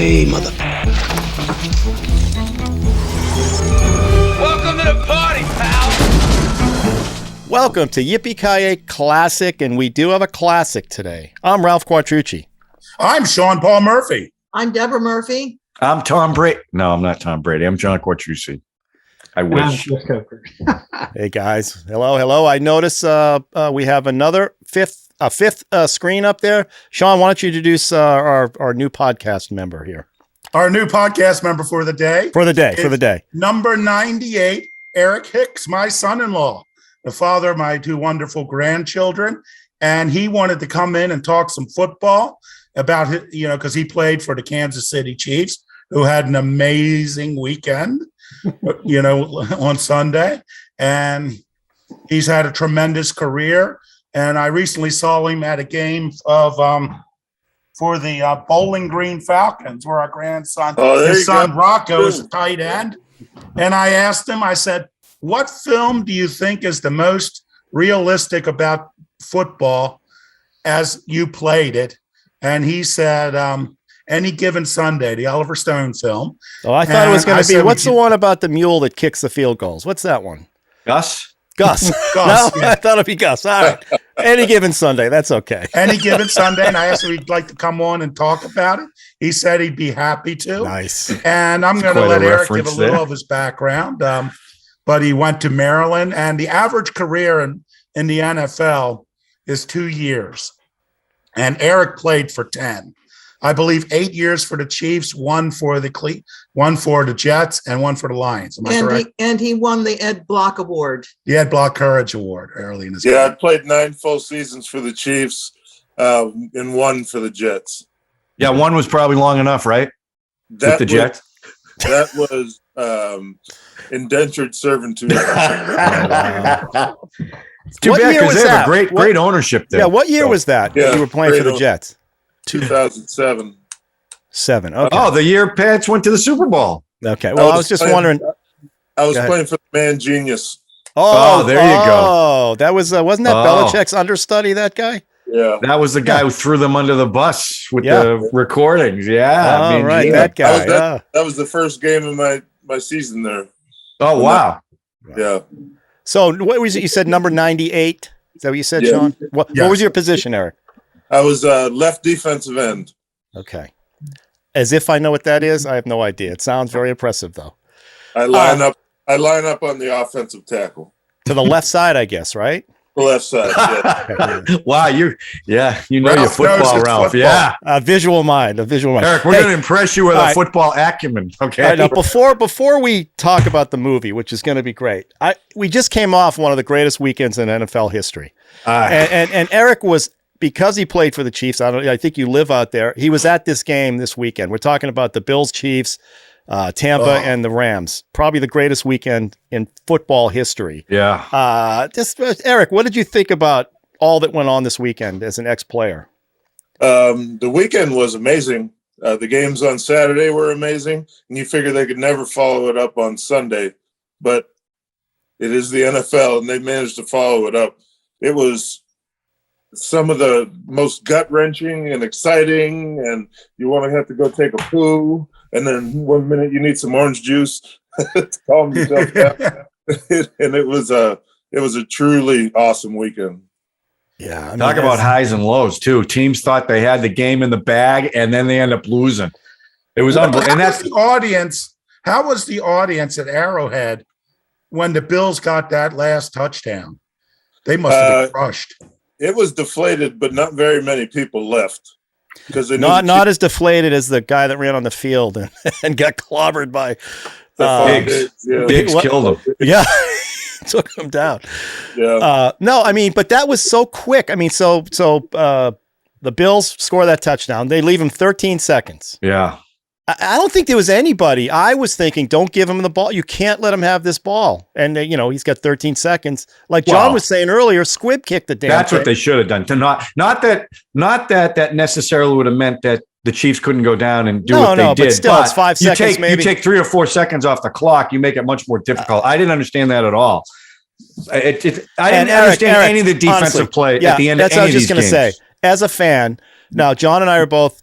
Yippee-Ki-Yay, mother... Welcome to the party, pal! Welcome to Yippee-Ki-Yay Classic, and we do have a classic today. I'm Ralph Quattrucci. I'm Sean Paul Murphy. I'm Deborah Murphy. I'm Tom Brady. No, I'm not Tom Brady. I'm John Quattrucci. I wish. Hey, guys. Hello. I notice we have another fifth screen up there. Sean, why don't you introduce our new podcast member here? Our new podcast member for the day. For the day. Number 98, Eric Hicks, my son-in-law, the father of my two wonderful grandchildren. And he wanted to come in and talk some football about his, because he played for the Kansas City Chiefs, who had an amazing weekend, on Sunday. And he's had a tremendous career. And I recently saw him at a game of for the Bowling Green Falcons, where our grandson, his son Rocco, is a tight end. And I asked him, I said, what film do you think is the most realistic about football as you played it? And he said, Any Given Sunday, the Oliver Stone film. Oh, I thought it was going to be, what's the one about the mule that kicks the field goals? What's that one? Gus. No, yeah. I thought it'd be Gus. All right. Any Given Sunday. That's okay. Any Given Sunday. And I asked him if he'd like to come on and talk about it. He said he'd be happy to. Nice. And I'm going to let Eric give a little of his background. But he went to Maryland, and the average career in the NFL is 2 years. And Eric played for 10. I believe 8 years for the Chiefs, one for the Jets, and one for the Lions. Am I correct? And he won the Ed Block Award. The Ed Block Courage Award early in his career. Yeah, I played 9 full seasons for the Chiefs, and 1 for the Jets. Yeah, 1 was probably long enough, right? With the Jets. That was indentured servitude. Too bad because they have a great ownership there. Yeah, what year was that you were playing for the Jets? 2007. Okay. Oh, the year Pats went to the Super Bowl. Okay. Well, I was just wondering. I was playing for the Man Genius. Oh, there you go. Oh, that was wasn't that Belichick's understudy? That guy. Yeah, that was the guy who threw them under the bus with the recordings. Yeah, right, that guy. That was the first game of my season there. Oh, wow. Yeah. So what was it? You said number 98. Is that what you said, Sean? What was your position, Eric? I was left defensive end. Okay. As if I know what that is, I have no idea. It sounds very impressive, though. I line up on the offensive tackle. To the left side, I guess, right? The left side, yeah. Wow, you know your football, Ralph. Football. Yeah. A visual mind. Eric, we're going to impress you with a football acumen, okay? Right, now, before we talk about the movie, which is going to be great, we just came off one of the greatest weekends in NFL history. And Eric was, because he played for the Chiefs, I think you live out there, he was at this game this weekend. We're talking about the Bills, Chiefs, Tampa, and the Rams. Probably the greatest weekend in football history. Yeah. Eric, what did you think about all that went on this weekend as an ex-player? The weekend was amazing. The games on Saturday were amazing, and you figure they could never follow it up on Sunday. But it is the NFL, and they managed to follow it up. It was some of the most gut-wrenching and exciting, and you want to have to go take a poo, and then 1 minute you need some orange juice to calm yourself down. And it was a truly awesome weekend. Yeah, I mean, talk about highs and lows too. Teams thought they had the game in the bag, and then they end up losing. It was unbelievable. And that's the audience. How was the audience at Arrowhead when the Bills got that last touchdown? They must have been crushed. It was deflated, but not very many people left. Because not as deflated as the guy that ran on the field and got clobbered by Hicks. Hicks killed him. Yeah, took him down. Yeah. No, I mean, but that was so quick. I mean, so the Bills score that touchdown. They leave him 13 seconds. Yeah. I don't think there was anybody. I was thinking, don't give him the ball. You can't let him have this ball. And, he's got 13 seconds. Like John was saying earlier, Squib kicked the damn That's thing. what they should have done. To not that necessarily would have meant that the Chiefs couldn't go down and do what they did. But still, it's 5 seconds maybe. You take 3 or 4 seconds off the clock, you make it much more difficult. I didn't understand that at all. I didn't understand any of the defensive play at the end of any of these games. That's what I was just going to say. As a fan, now John and I are both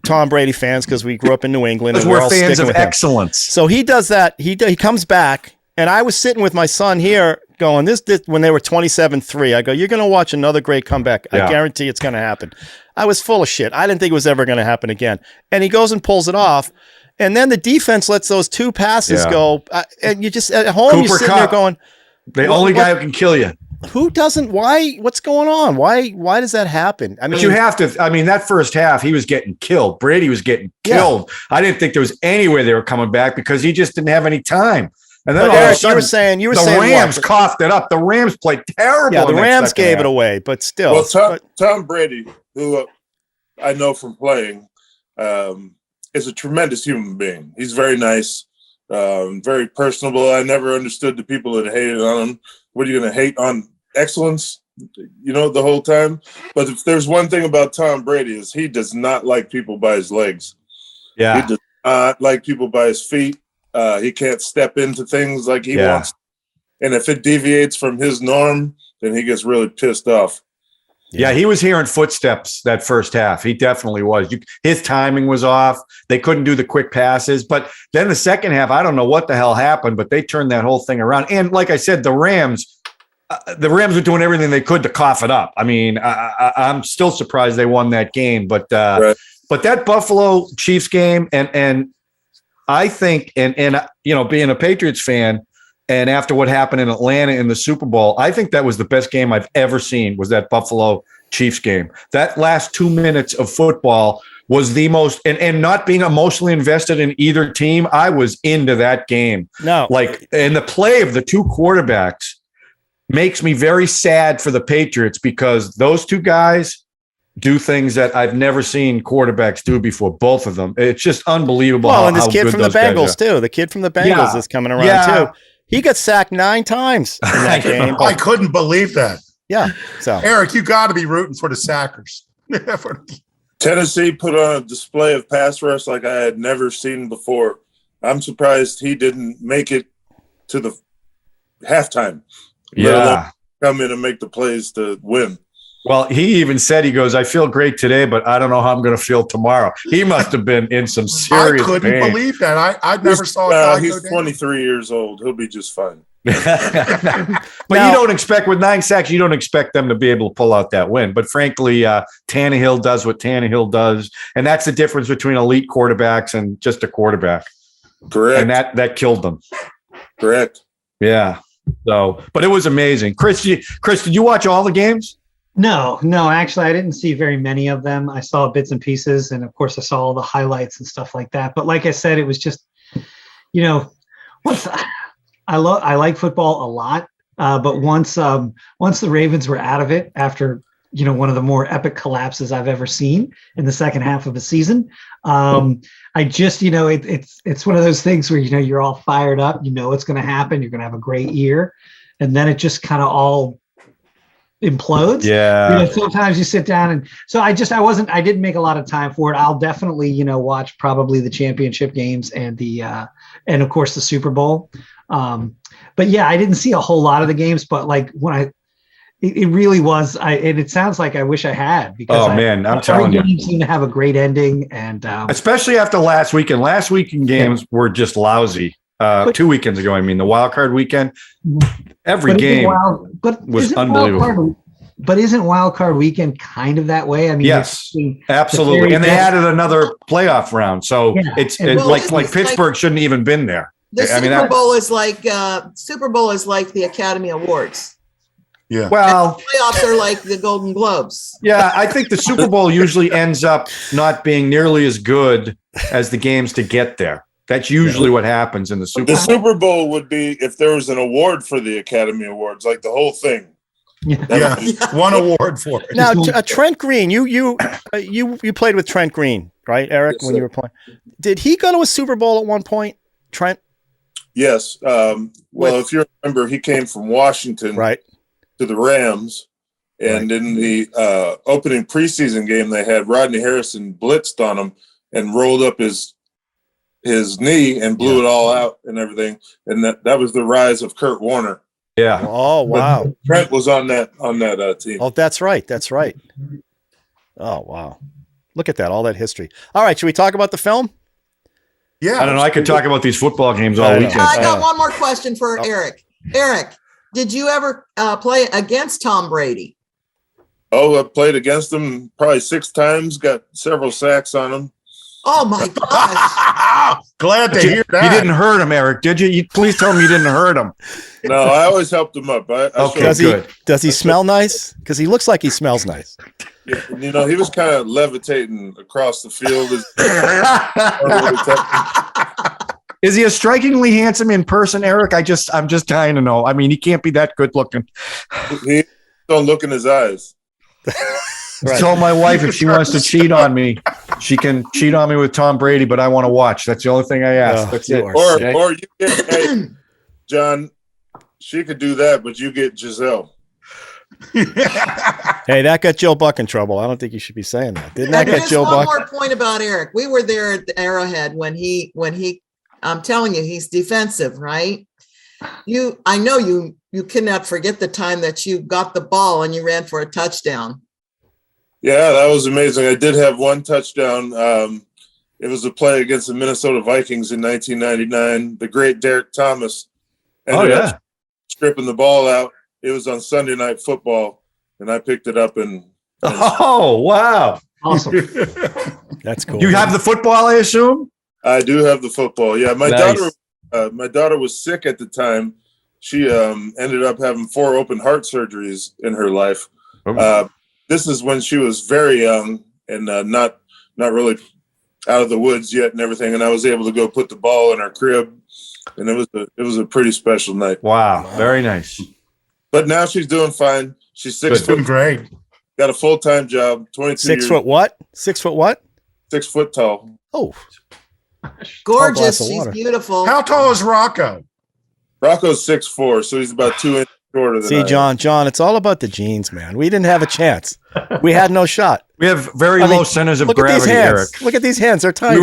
Tom Brady fans because we grew up in New England. Because And we're all fans sticking of with him. excellence. So he does that. He comes back, and I was sitting with my son here going, this when they were 27-3. I go, you're going to watch another great comeback. Yeah. I guarantee it's going to happen. I was full of shit. I didn't think it was ever going to happen again. And he goes and pulls it off. And then the defense lets those 2 passes go. And you just, at home, you're sitting there going, the only guy who can kill you. who doesn't? Why? What's going on? Why does that happen? I mean, But you have to. I mean, that first half, he was getting killed. Brady was getting killed. I didn't think there was any way they were coming back because he just didn't have any time. And then all Eric, of a sudden, you were the saying Rams what? coughed it up. The Rams played terrible. Yeah, the in that Rams second gave half. it away, but still. Well, Tom Brady, who I know from playing, is a tremendous human being. He's very nice, very personable. I never understood the people that hated on him. What are you going to hate on excellence? The whole time. But if there's one thing about Tom Brady is he does not like people by his legs. Yeah. He does not like people by his feet. He can't step into things like he wants. And if it deviates from his norm, then he gets really pissed off. Yeah, he was hearing footsteps that first half. He definitely was. His timing was off. They couldn't do the quick passes. But then the second half, I don't know what the hell happened, but they turned that whole thing around. And like I said, the Rams were doing everything they could to cough it up. I mean, I'm still surprised they won that game. But but that Buffalo Chiefs game, and I think, and being a Patriots fan, and after what happened in Atlanta in the Super Bowl, I think that was the best game I've ever seen, was that Buffalo Chiefs game. That last 2 minutes of football was the most, and not being emotionally invested in either team, I was into that game. No. And the play of the 2 quarterbacks makes me very sad for the Patriots because those 2 guys do things that I've never seen quarterbacks do before, both of them. It's just unbelievable. Well, and this kid from the Bengals, too. The kid from the Bengals is coming around, too. He got sacked 9 times in that game. I couldn't believe that. Yeah. So Eric, you got to be rooting for the Sackers. Tennessee put on a display of pass rush like I had never seen before. I'm surprised he didn't make it to the halftime. Yeah. Come in and make the plays to win. Well, he even said, he goes, I feel great today, but I don't know how I'm going to feel tomorrow. He must have been in some serious I couldn't pain. believe that. I never saw a guy he's go 23 years old. He'll be just fine. But you don't expect, with 9 sacks, you don't expect them to be able to pull out that win. But frankly, Tannehill does what Tannehill does. And that's the difference between elite quarterbacks and just a quarterback. Correct. And that killed them. Correct. Yeah. So, but it was amazing. Chris, did you watch all the games? No, actually, I didn't see very many of them. I saw bits and pieces, and of course, I saw all the highlights and stuff like that. But like I said, it was just, I like football a lot, but once the Ravens were out of it after one of the more epic collapses I've ever seen in the second half of the season, I just it's one of those things where you're all fired up, it's going to happen, you're going to have a great year, and then it just kind of all implodes. Yeah. Sometimes you sit down, and so I didn't make a lot of time for it. I'll definitely, watch probably the championship games and and of course the Super Bowl. But yeah, I didn't see a whole lot of the games, but like when it really was, and it sounds like I wish I had, because I'm telling you, games seem to have a great ending, and especially after last weekend. Last weekend games were just lousy. 2 weekends ago, I mean, the wild card weekend, every game was unbelievable. But isn't wild card weekend kind of that way? I mean, yes, absolutely. And they added another playoff round, so it's like Pittsburgh shouldn't even been there. The Super Bowl is like the Academy Awards. Yeah. Well, Playoffs are like the Golden Globes. Yeah, I think the Super Bowl usually ends up not being nearly as good as the games to get there. That's usually what happens in the Super Bowl. The Super Bowl would be if there was an award for the Academy Awards, like the whole thing. Yeah, one award for it. Now, Trent Green, you played with Trent Green, right, Eric, when you were playing? Did he go to a Super Bowl at one point, Trent? Yes. If you remember, he came from Washington to the Rams, and in the opening preseason game they had, Rodney Harrison blitzed on him and rolled up his knee and blew it all out and everything. And that was the rise of Kurt Warner. Yeah. Oh, wow. But Trent was on that team. Oh, that's right. Oh, wow. Look at that, all that history. All right, should we talk about the film? Yeah. I don't know. I could talk about these football games all weekend. I got one more question for Eric. Eric, did you ever play against Tom Brady? Oh, I played against him probably 6 times, got several sacks on him. Oh my gosh. Glad to hear that. You didn't hurt him, Eric, did you? Please tell me you didn't hurt him. No, I always helped him up. Okay, good. Does he smell nice? Because he looks like he smells nice. Yeah, he was kind of levitating across the field. Is he a strikingly handsome in person, Eric? I'm just dying to know. I mean, he can't be that good looking. He don't look in his eyes. Right. Told my wife if she wants to cheat on me, she can cheat on me with Tom Brady, but I want to watch. That's the only thing I ask. That's it. Or you get, hey, John, she could do that, but you get Giselle. Hey, that got Joe Buck in trouble. I don't think you should be saying that. Didn't that get Joe Buck? One more point about Eric. We were there at the Arrowhead when he I'm telling you, he's defensive, right? I know you cannot forget the time that you got the ball and you ran for a touchdown. Yeah, that was amazing. I did have one touchdown. It was a play against the Minnesota Vikings in 1999. The great Derek Thomas ended up stripping the ball out. It was on Sunday Night Football, and I picked it up and oh, wow. Awesome. That's cool. You have the football, I assume? I do have the football. Yeah, my Nice. daughter was sick at the time. She ended up having 4 open heart surgeries in her life. This is when she was very young and not really out of the woods yet and everything. And I was able to go put the ball in her crib, and it was a pretty special night. Wow, very nice. But now she's doing fine. She's 6 Doing foot, great. got a full-time job, 22 6 years, foot what? 6 foot what? 6 foot tall. Oh, Gorgeous. glass of She's water. beautiful. How tall is Rocco? Rocco's 6'4", so he's about 2 inches shorter than I see, am. John, it's all about the genes, man. We didn't have a chance. We had no shot. We have very low centers of Look at these gravity, hands. Eric. Look at these hands. They're tiny.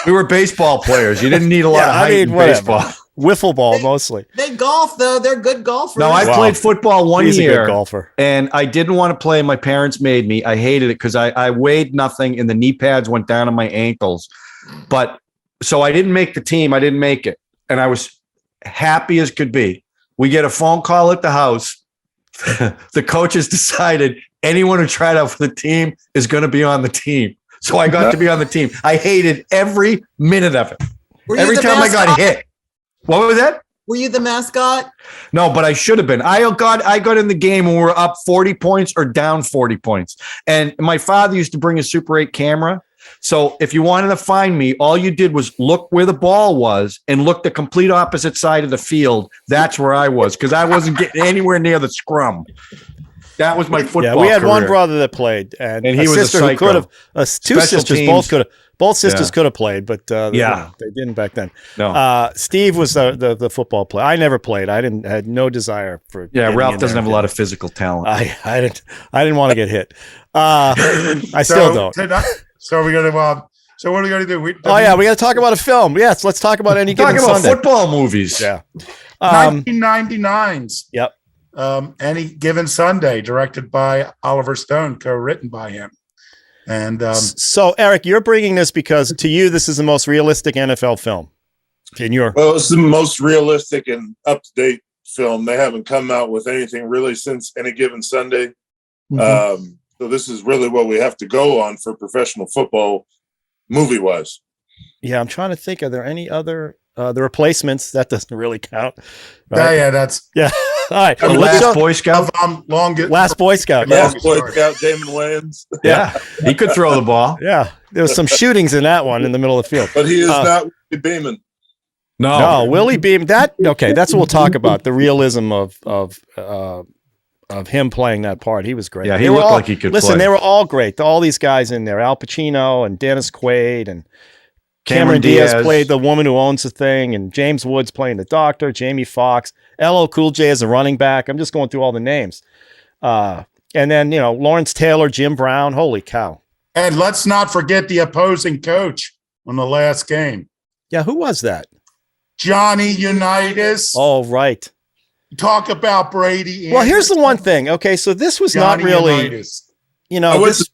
We were baseball players. You didn't need a lot of height in whatever. baseball. Wiffle ball mostly. They golf though. They're good golfers. No, I played football one He's year, a good golfer. and I didn't want to play. My parents made me. I hated it because I weighed nothing, and the knee pads went down to my ankles. But so I didn't make the team. I didn't make it, and I was happy as could be. We get a phone call at the house. The coach has decided anyone who tried out for the team is going to be on the team. So I got to be on the team. I hated every minute of it. Every time I got hit. What was that? Were you the mascot? No, but I should have been. I got in the game when we were up 40 points or down 40 points. And my father used to bring a Super 8 camera. So if you wanted to find me, all you did was look where the ball was and look the complete opposite side of the field. That's where I was, because I wasn't getting anywhere near the scrum. That was my football. Yeah, we had career. one brother that played, and he a was a sister who psycho. could have. Two Special sisters teams. both sisters could have played, but they didn't back then. No. Steve was the football player. I never played. I had no desire for. Yeah, Ralph doesn't have a lot of physical talent. I didn't want to get hit. I still don't. So we're gonna. So what are we gonna do? We got to talk about a film. Yes, let's talk about any given Talk about Sunday. football movies. Yeah. 1999's. Yep. Any Given Sunday, directed by Oliver Stone, co-written by him. And so, Eric, you're bringing this because to you, this is the most realistic NFL film. Well, it's the most realistic and up-to-date film. They haven't come out with anything really since Any Given Sunday. Mm-hmm. So this is really what we have to go on for professional football, movie-wise. Yeah, I'm trying to think. Are there any other the replacements? That doesn't really count. Right? Yeah, that's All right. The Last Boy Scout. Last Boy Scout. Last Boy Scout, Damon Wayans. Yeah, he could throw the ball. Yeah, there was some shootings in that one in the middle of the field. But he is not Willie Beeman. No, Willie Beam. That's what we'll talk about. The realism of him playing that part. He was great. Yeah, he looked like he could Listen, play. they were all great. All these guys in there. Al Pacino and Dennis Quaid and Cameron Diaz played the woman who owns the thing, and James Woods playing the doctor, Jamie Foxx, LL Cool J as a running back. I'm just going through all the names. And then, Lawrence Taylor, Jim Brown. Holy cow. And let's not forget the opposing coach on the last game. Yeah, who was that? Johnny Unitas. Oh, right. Talk about Brady. Well, here's the one thing. Okay, so this was Johnny not really, Unitas.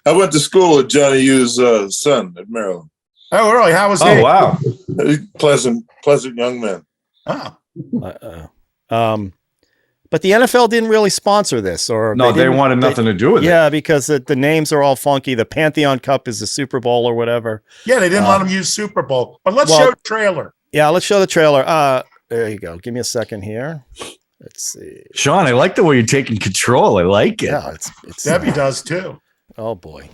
I went to school with Johnny U's son at Maryland. Oh, really? How was he? Oh, wow. Pleasant young man. Oh. But the NFL didn't really sponsor this, or No, they wanted nothing to do with it. Yeah, because the names are all funky. The Pantheon Cup is the Super Bowl or whatever. Yeah, they didn't let them use Super Bowl. But let's show the trailer. Yeah, let's show the trailer. There you go. Give me a second here. Let's see. Sean, I like the way you're taking control. I like it. Yeah, it's Debbie does too. Oh boy.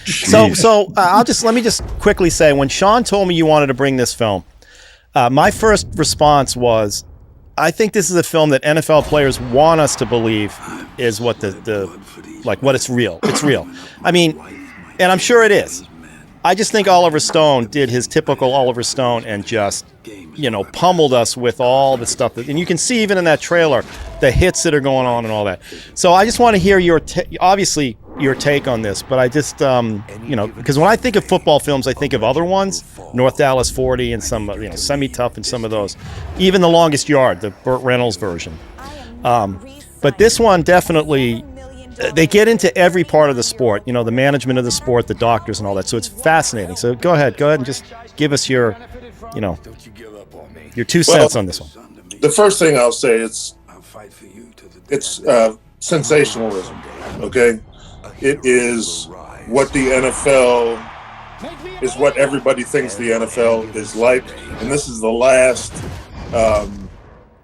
So let me just quickly say, when Sean told me you wanted to bring this film, my first response was, I think this is a film that NFL players want us to believe is what what it's real. It's real. I mean, and I'm sure it is. I just think Oliver Stone did his typical Oliver Stone and just, pummeled us with all the stuff and you can see even in that trailer, the hits that are going on and all that. So I just want to hear your take on this, but I just, because when I think of football films, I think of other ones, North Dallas 40 and some, Semi-Tough and some of those, even The Longest Yard, the Burt Reynolds version. But this one definitely, they get into every part of the sport, the management of the sport, the doctors and all that. So it's fascinating. So go ahead and just give us your 2 cents on this one. The first thing I'll say it's sensationalism. Okay, it is what the NFL is, what everybody thinks the NFL is like, and this is the last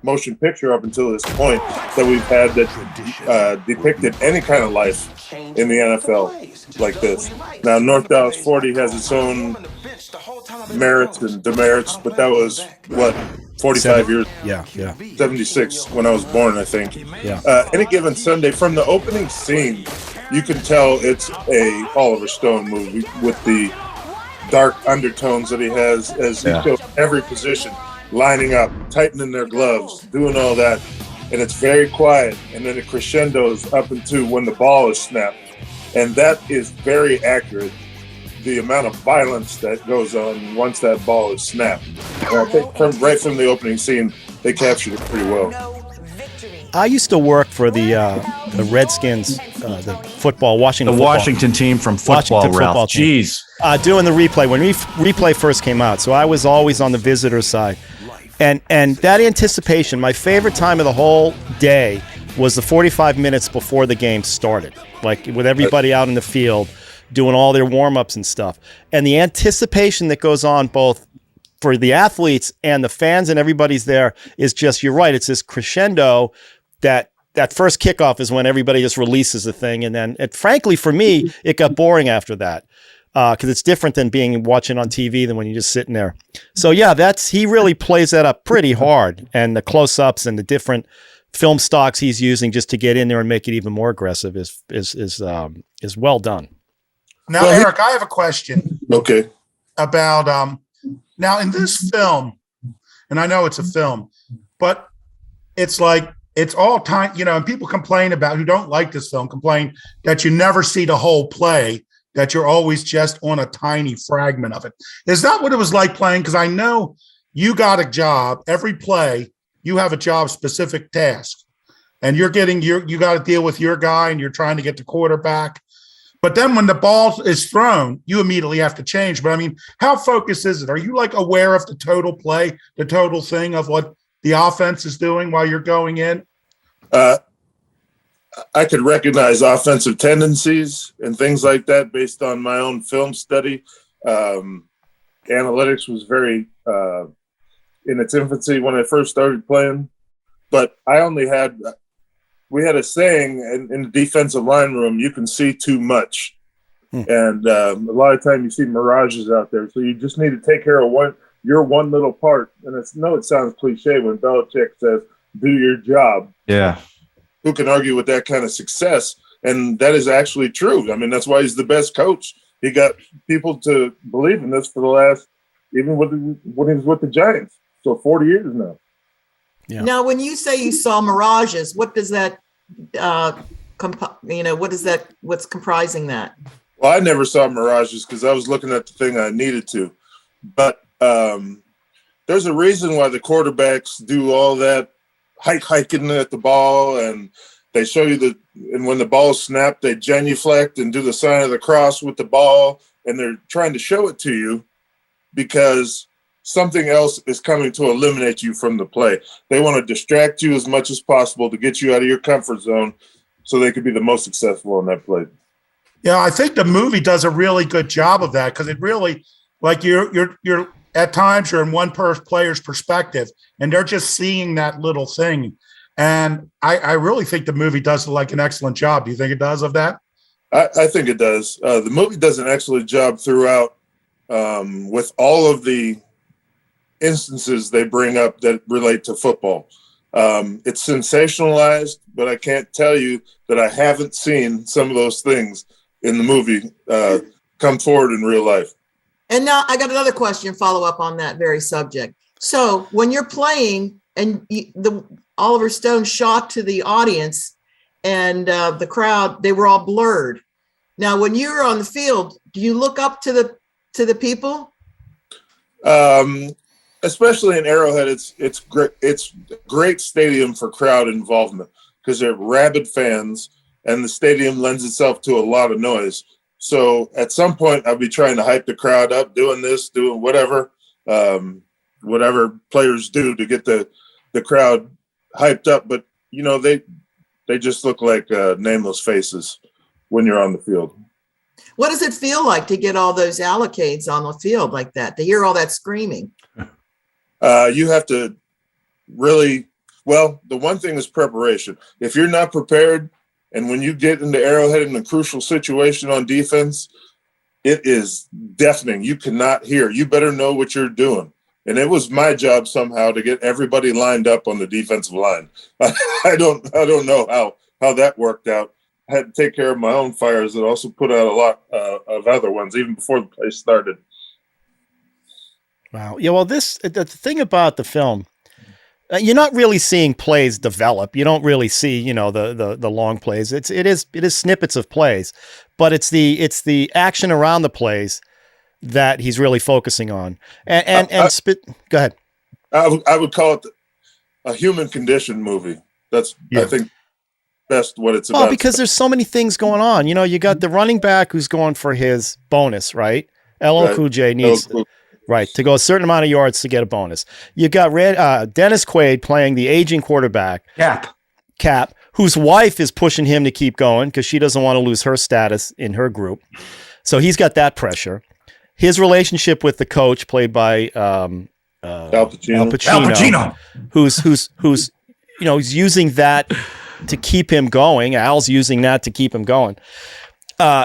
motion picture up until this point that we've had that depicted any kind of life in the NFL like this. Now, North Dallas 40 has its own merits and demerits, but that was, 45 years? Yeah. 76 when I was born, I think. Yeah. Any given Sunday, from the opening scene, you can tell it's a Oliver Stone movie with the dark undertones that he has as he shows every position, lining up, tightening their gloves, doing all that. And it's very quiet. And then it crescendos up into when the ball is snapped. And that is very accurate, the amount of violence that goes on once that ball is snapped. And I think right from the opening scene, they captured it pretty well. I used to work for the Redskins, the Washington team from football, Ralph. Jeez. Doing the replay when replay first came out. So I was always on the visitor side. And that anticipation, my favorite time of the whole day was the 45 minutes before the game started, like with everybody out in the field doing all their warm-ups and stuff. And the anticipation that goes on both for the athletes and the fans and everybody's there is just, you're right, it's this crescendo that first kickoff is when everybody just releases the thing. And then, frankly, for me, it got boring after that. Because it's different than watching on TV than when you're just sitting there. So yeah, he really plays that up pretty hard, and the close-ups and the different film stocks he's using just to get in there and make it even more aggressive is well done. Now, Eric, I have a question. Okay. About now in this film, and I know it's a film, but it's like it's all time. And people complain about who don't like this film, complain that you never see the whole play, that you're always just on a tiny fragment of it. Is that what it was like playing? Because I know you got a job. Every play, you have a job-specific task. And you got to deal with your guy, and you're trying to get the quarterback. But then when the ball is thrown, you immediately have to change. But, I mean, how focused is it? Are you, aware of the total play, the total thing of what the offense is doing while you're going in? I could recognize offensive tendencies and things like that based on my own film study. Analytics was very in its infancy when I first started playing, but we had a saying in the defensive line room, you can see too much. And a lot of time you see mirages out there. So you just need to take care of your one little part. And it sounds cliche when Belichick says, do your job. Yeah. Who can argue with that kind of success? And that is actually true. I mean, that's why he's the best coach. He got people to believe in this for the last, even when he was with the Giants. So 40 years now. Yeah. Now, when you say you saw mirages, what does that, what's comprising that? Well, I never saw mirages because I was looking at the thing I needed to. But there's a reason why the quarterbacks do all that hiking at the ball, and they show you and when the ball's snapped, they genuflect and do the sign of the cross with the ball, and they're trying to show it to you because something else is coming to eliminate you from the play. They want to distract you as much as possible to get you out of your comfort zone so they could be the most successful on that play. Yeah, I think the movie does a really good job of that, because it really, like, you're at times you're in one player's perspective and they're just seeing that little thing. And I really think the movie does like an excellent job. Do you think it does of that? I think it does. The movie does an excellent job throughout with all of the instances they bring up that relate to football. It's sensationalized, but I can't tell you that I haven't seen some of those things in the movie come forward in real life. And now I got another question, follow up on that very subject. So when you're playing and the Oliver Stone shot to the audience and the crowd, they were all blurred. Now, when you're on the field, do you look up to the people? Especially in Arrowhead, it's great. It's a great stadium for crowd involvement because they're rabid fans, and the stadium lends itself to a lot of noise. So at some point, I'll be trying to hype the crowd up, doing whatever players do to get the crowd hyped up. But they just look like nameless faces when you're on the field. What does it feel like to get all those allocates on the field like that, to hear all that screaming? You have to really, well, the one thing is preparation. If you're not prepared, and when you get into Arrowhead in a crucial situation on defense, it is deafening. You cannot hear. You better know what you're doing. And it was my job somehow to get everybody lined up on the defensive line. I don't know how that worked out. I had to take care of my own fires and also put out a lot of other ones even before the play started. Wow. Yeah. Well, the thing about the film, you're not really seeing plays develop. You don't really see, the long plays. It is snippets of plays, but it's the action around the plays that he's really focusing on. Go ahead. I would call it a human condition movie. That's I think best what it's about. Well, because there's so many things going on. You got the running back who's going for his bonus, right? LL Cool J needs. Right, to go a certain amount of yards to get a bonus. You got Dennis Quaid playing the aging quarterback, Cap, whose wife is pushing him to keep going because she doesn't want to lose her status in her group. So he's got that pressure. His relationship with the coach, played by Al Pacino, who's he's using that to keep him going. Al's using that to keep him going.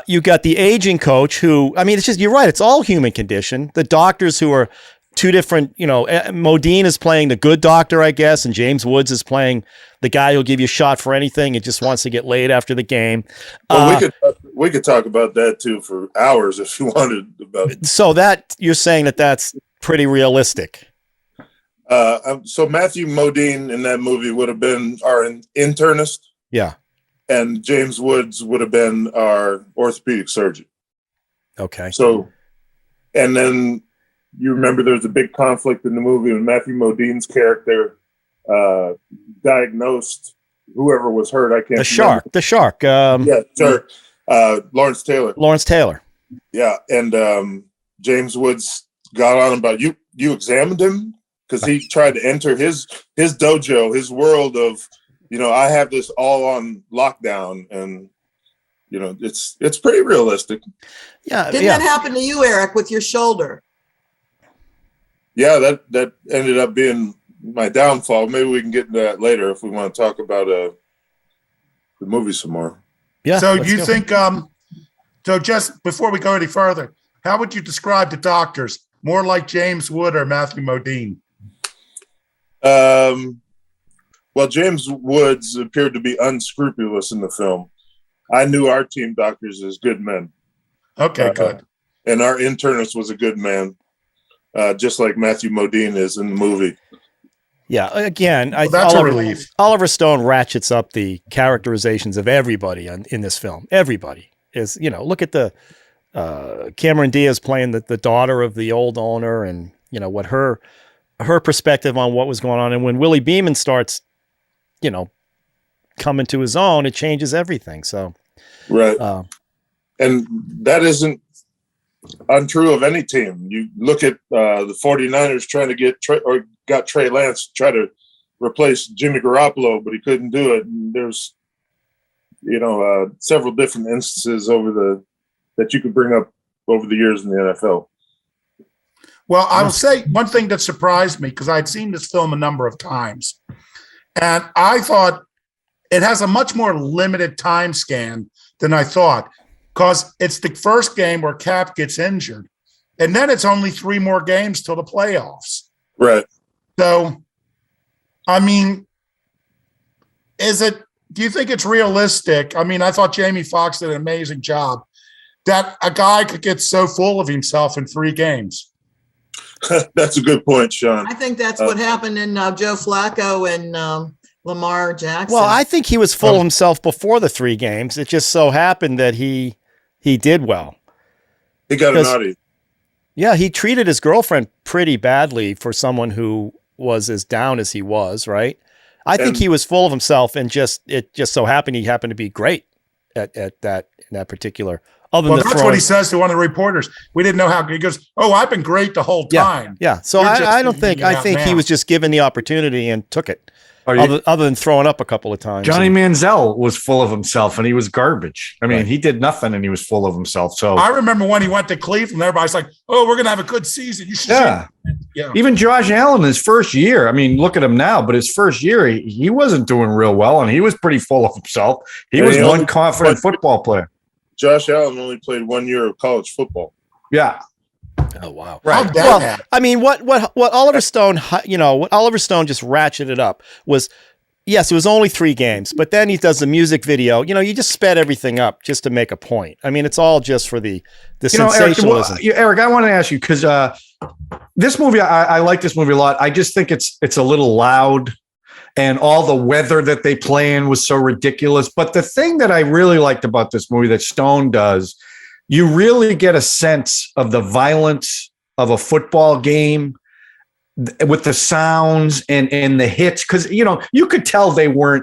You got the aging coach who, it's just, you're right. It's all human condition. The doctors who are two different, Modine is playing the good doctor, I guess. And James Woods is playing the guy who'll give you a shot for anything. It just wants to get laid after the game. Well, we could talk about that too for hours if you wanted about. So that you're saying that's pretty realistic. So Matthew Modine in that movie would have been our internist. Yeah. And James Woods would have been our orthopedic surgeon. Okay. So, and then you remember there's a big conflict in the movie when Matthew Modine's character diagnosed whoever was hurt. I can't. The shark. Sure. Lawrence Taylor. Yeah, and James Woods got on him about you examined him because he tried to enter his dojo, his world of. I have this all on lockdown, and it's pretty realistic. Yeah. Didn't that happen to you, Eric, with your shoulder? Yeah, that ended up being my downfall. Maybe we can get into that later if we want to talk about the movie some more. Yeah. So you think? So just before we go any further, how would you describe the doctors? More like James Wood or Matthew Modine? Well, James Woods appeared to be unscrupulous in the film. I knew our team doctors as good men. Okay, good. And our internist was a good man, just like Matthew Modine is in the movie. Yeah, again, that's a relief. Oliver Stone ratchets up the characterizations of everybody in this film. Everybody is, look at the Cameron Diaz playing the daughter of the old owner, and what her perspective on what was going on. And when Willie Beeman starts come into his own, it changes everything. So, right. And that isn't untrue of any team. You look at the 49ers trying to got Trey Lance to try to replace Jimmy Garoppolo, but he couldn't do it. And there's, several different instances that you could bring up over the years in the NFL. Well, I will say one thing that surprised me, because I'd seen this film a number of times, and I thought it has a much more limited time scan than I thought, because it's the first game where Cap gets injured, and then it's only 3 more games till the playoffs. Right. So, I mean, do you think it's realistic? I mean, I thought Jamie Foxx did an amazing job that a guy could get so full of himself in 3 games. That's a good point, Sean. I think that's what happened in Joe Flacco and Lamar Jackson. Well, I think he was full of himself before the 3 games. It just so happened that he did well. He got an audience. Yeah, he treated his girlfriend pretty badly for someone who was as down as he was, right? I think he was full of himself, and it just so happened he happened to be great at that in that particular. That's what he says to one of the reporters. We didn't know how he goes. Oh, I've been great the whole time. Yeah. So I think he was just given the opportunity and took it. Other than throwing up a couple of times. Johnny Manziel was full of himself, and he was garbage. I mean, he did nothing, and he was full of himself. So I remember when he went to Cleveland, everybody's like, "Oh, we're going to have a good season." You should see. Even Josh Allen, his first year. I mean, look at him now, but his first year, he wasn't doing real well, and he was pretty full of himself. He was one confident football player. Josh Allen only played 1 year of college football. Yeah. Oh wow! Right. Well, I mean, what Oliver Stone, what Oliver Stone just ratcheted up was, yes, it was only 3 games, but then he does the music video. You just sped everything up just to make a point. I mean, it's all just for the sensationalism. Eric, I want to ask you, because this movie, I like this movie a lot. I just think it's a little loud, and all the weather that they play in was so ridiculous. But the thing that I really liked about this movie that Stone does, you really get a sense of the violence of a football game with the sounds and the hits. Because, you could tell they were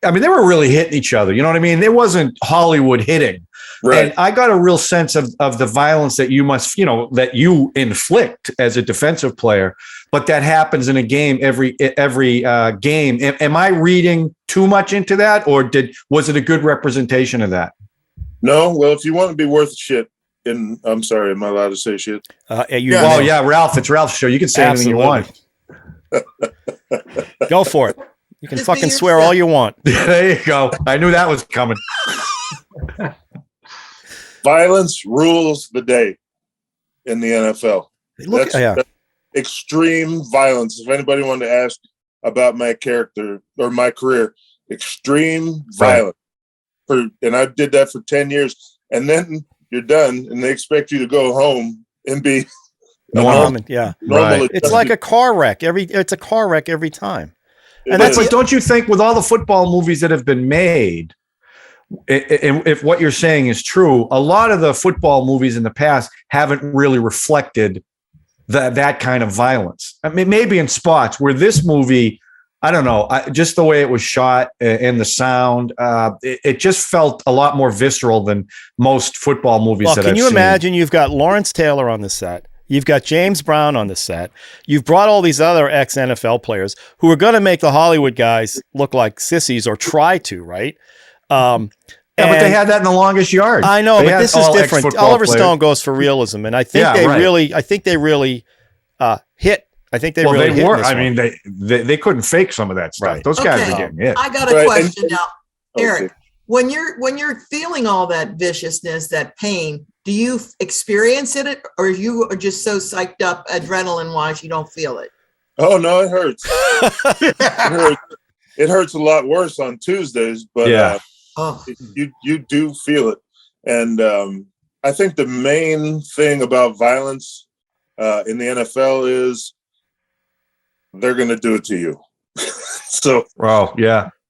really hitting each other. You know what I mean? It wasn't Hollywood hitting. Right. And I got a real sense of the violence that you must, that you inflict as a defensive player, but that happens in a game every game. Am I reading too much into that, or was it a good representation of that? No. Well, if you want to be worth shit, I'm sorry, am I allowed to say shit? Ralph, it's Ralph's show. You can say anything you want. Go for it. You can fucking swear all you want. There you go. I knew that was coming. Violence rules the day in the NFL. That's extreme violence. If anybody wanted to ask about my character or my career, extreme violence. And I did that for 10 years. And then you're done, and they expect you to go home and be normal. Right. It's like a car wreck. It's a car wreck every time. But don't you think with all the football movies that have been made, if what you're saying is true, a lot of the football movies in the past haven't really reflected that kind of violence. I mean, maybe in spots where this movie, I don't know, just the way it was shot and the sound, it just felt a lot more visceral than most football movies that I've seen. Can you imagine you've got Lawrence Taylor on the set? You've got James Brown on the set. You've brought all these other ex-NFL players who are going to make the Hollywood guys look like sissies, or try to, right? But they had that in The Longest Yard. I know, but this is different. Oliver Stone goes for realism, and I think they really hit. I think they really hit. I mean, they couldn't fake some of that stuff. Right. Those guys were getting hit. I got a question now, Eric. When you're feeling all that viciousness, that pain, do you experience it, or you are just so psyched up adrenaline wise you don't feel it? Oh no, it hurts. It hurts a lot worse on Tuesdays, but you do feel it. And I think the main thing about violence in the NFL is they're going to do it to you.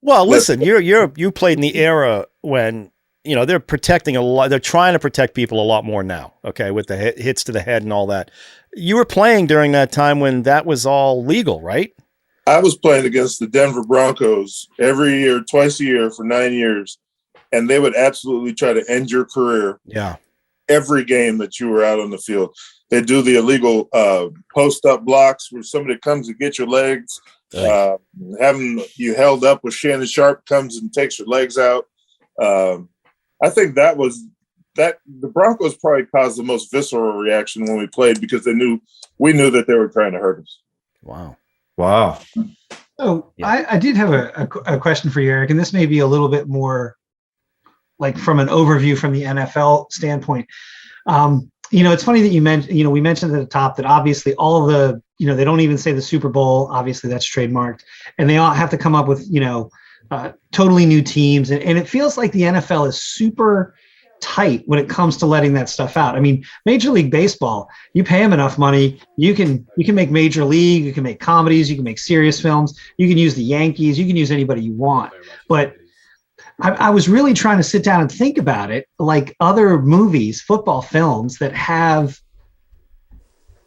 Well, listen, you played in the era when, they're protecting a lot. They're trying to protect people a lot more now. Okay. With the hits to the head and all that. You were playing during that time when that was all legal, right? I was playing against the Denver Broncos every year, twice a year for 9 years, and they would absolutely try to end your career. Yeah. Every game that you were out on the field. They do the illegal post-up blocks where somebody comes to get your legs, having you held up with Shannon Sharp comes and takes your legs out. I think that the Broncos probably caused the most visceral reaction when we played because we knew that they were trying to hurt us. Wow. So I did have a question for you, Eric, and this may be a little bit more like from an overview from the NFL standpoint. It's funny that you mentioned, we mentioned at the top that obviously all of the, they don't even say the Super Bowl, obviously that's trademarked, and they all have to come up with, totally new teams. And it feels like the NFL is super tight when it comes to letting that stuff out. I mean, Major League Baseball, you pay them enough money, you can make Major League, you can make comedies, you can make serious films, you can use the Yankees, you can use anybody you want. But I was really trying to sit down and think about it, like other movies, football films that have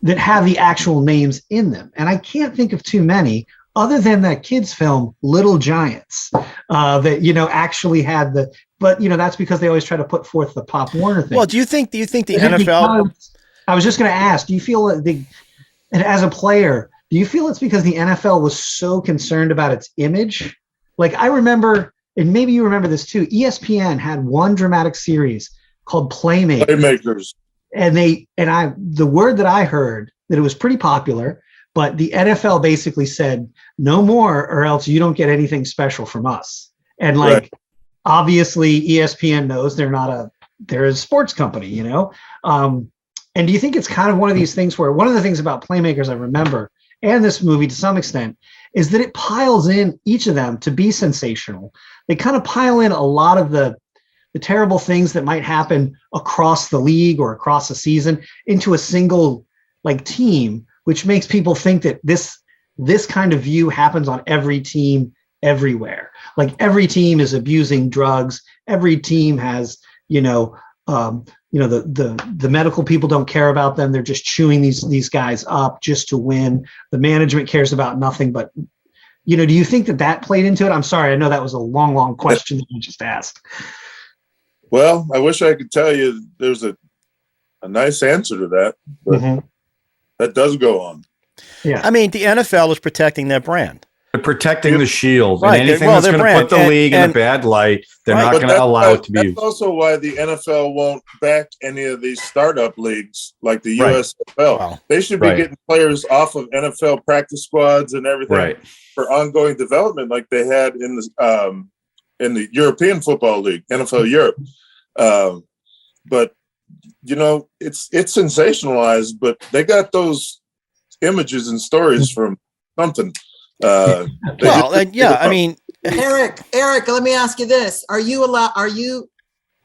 the actual names in them. And I can't think of too many other than that kids film, Little Giants, that, actually had but that's because they always try to put forth the Pop Warner thing. Well, do you think the NFL? I was just going to ask, do you feel and as a player, do you feel it's because the NFL was so concerned about its image? Like I remember, and maybe you remember this too, ESPN had one dramatic series called Playmakers. And the word that I heard that it was pretty popular, but the NFL basically said no more or else you don't get anything special from us. And obviously ESPN knows they're a sports company, and do you think it's kind of one of these things where one of the things about Playmakers I remember, and this movie to some extent, is that it piles in each of them to be sensational. They kind of pile in a lot of the terrible things that might happen across the league or across a season into a single team, which makes people think that this kind of view happens on every team everywhere. Like every team is abusing drugs. Every team has, the medical people don't care about them. They're just chewing these guys up just to win. The management cares about nothing but, do you think that played into it? I'm sorry. I know that was a long question that you just asked. Well, I wish I could tell you there's a nice answer to that, but that does go on. Yeah. I mean, the NFL is protecting their brand. They're protecting the shield. Right. And anything that's going to put the league in a bad light, they're not going to allow it to be used. That's also why the NFL won't back any of these startup leagues like the USFL. Wow. They should be getting players off of NFL practice squads and everything for ongoing development like they had in the European Football League, NFL Europe. But, it's sensationalized, but they got those images and stories from something. Eric, let me ask you this.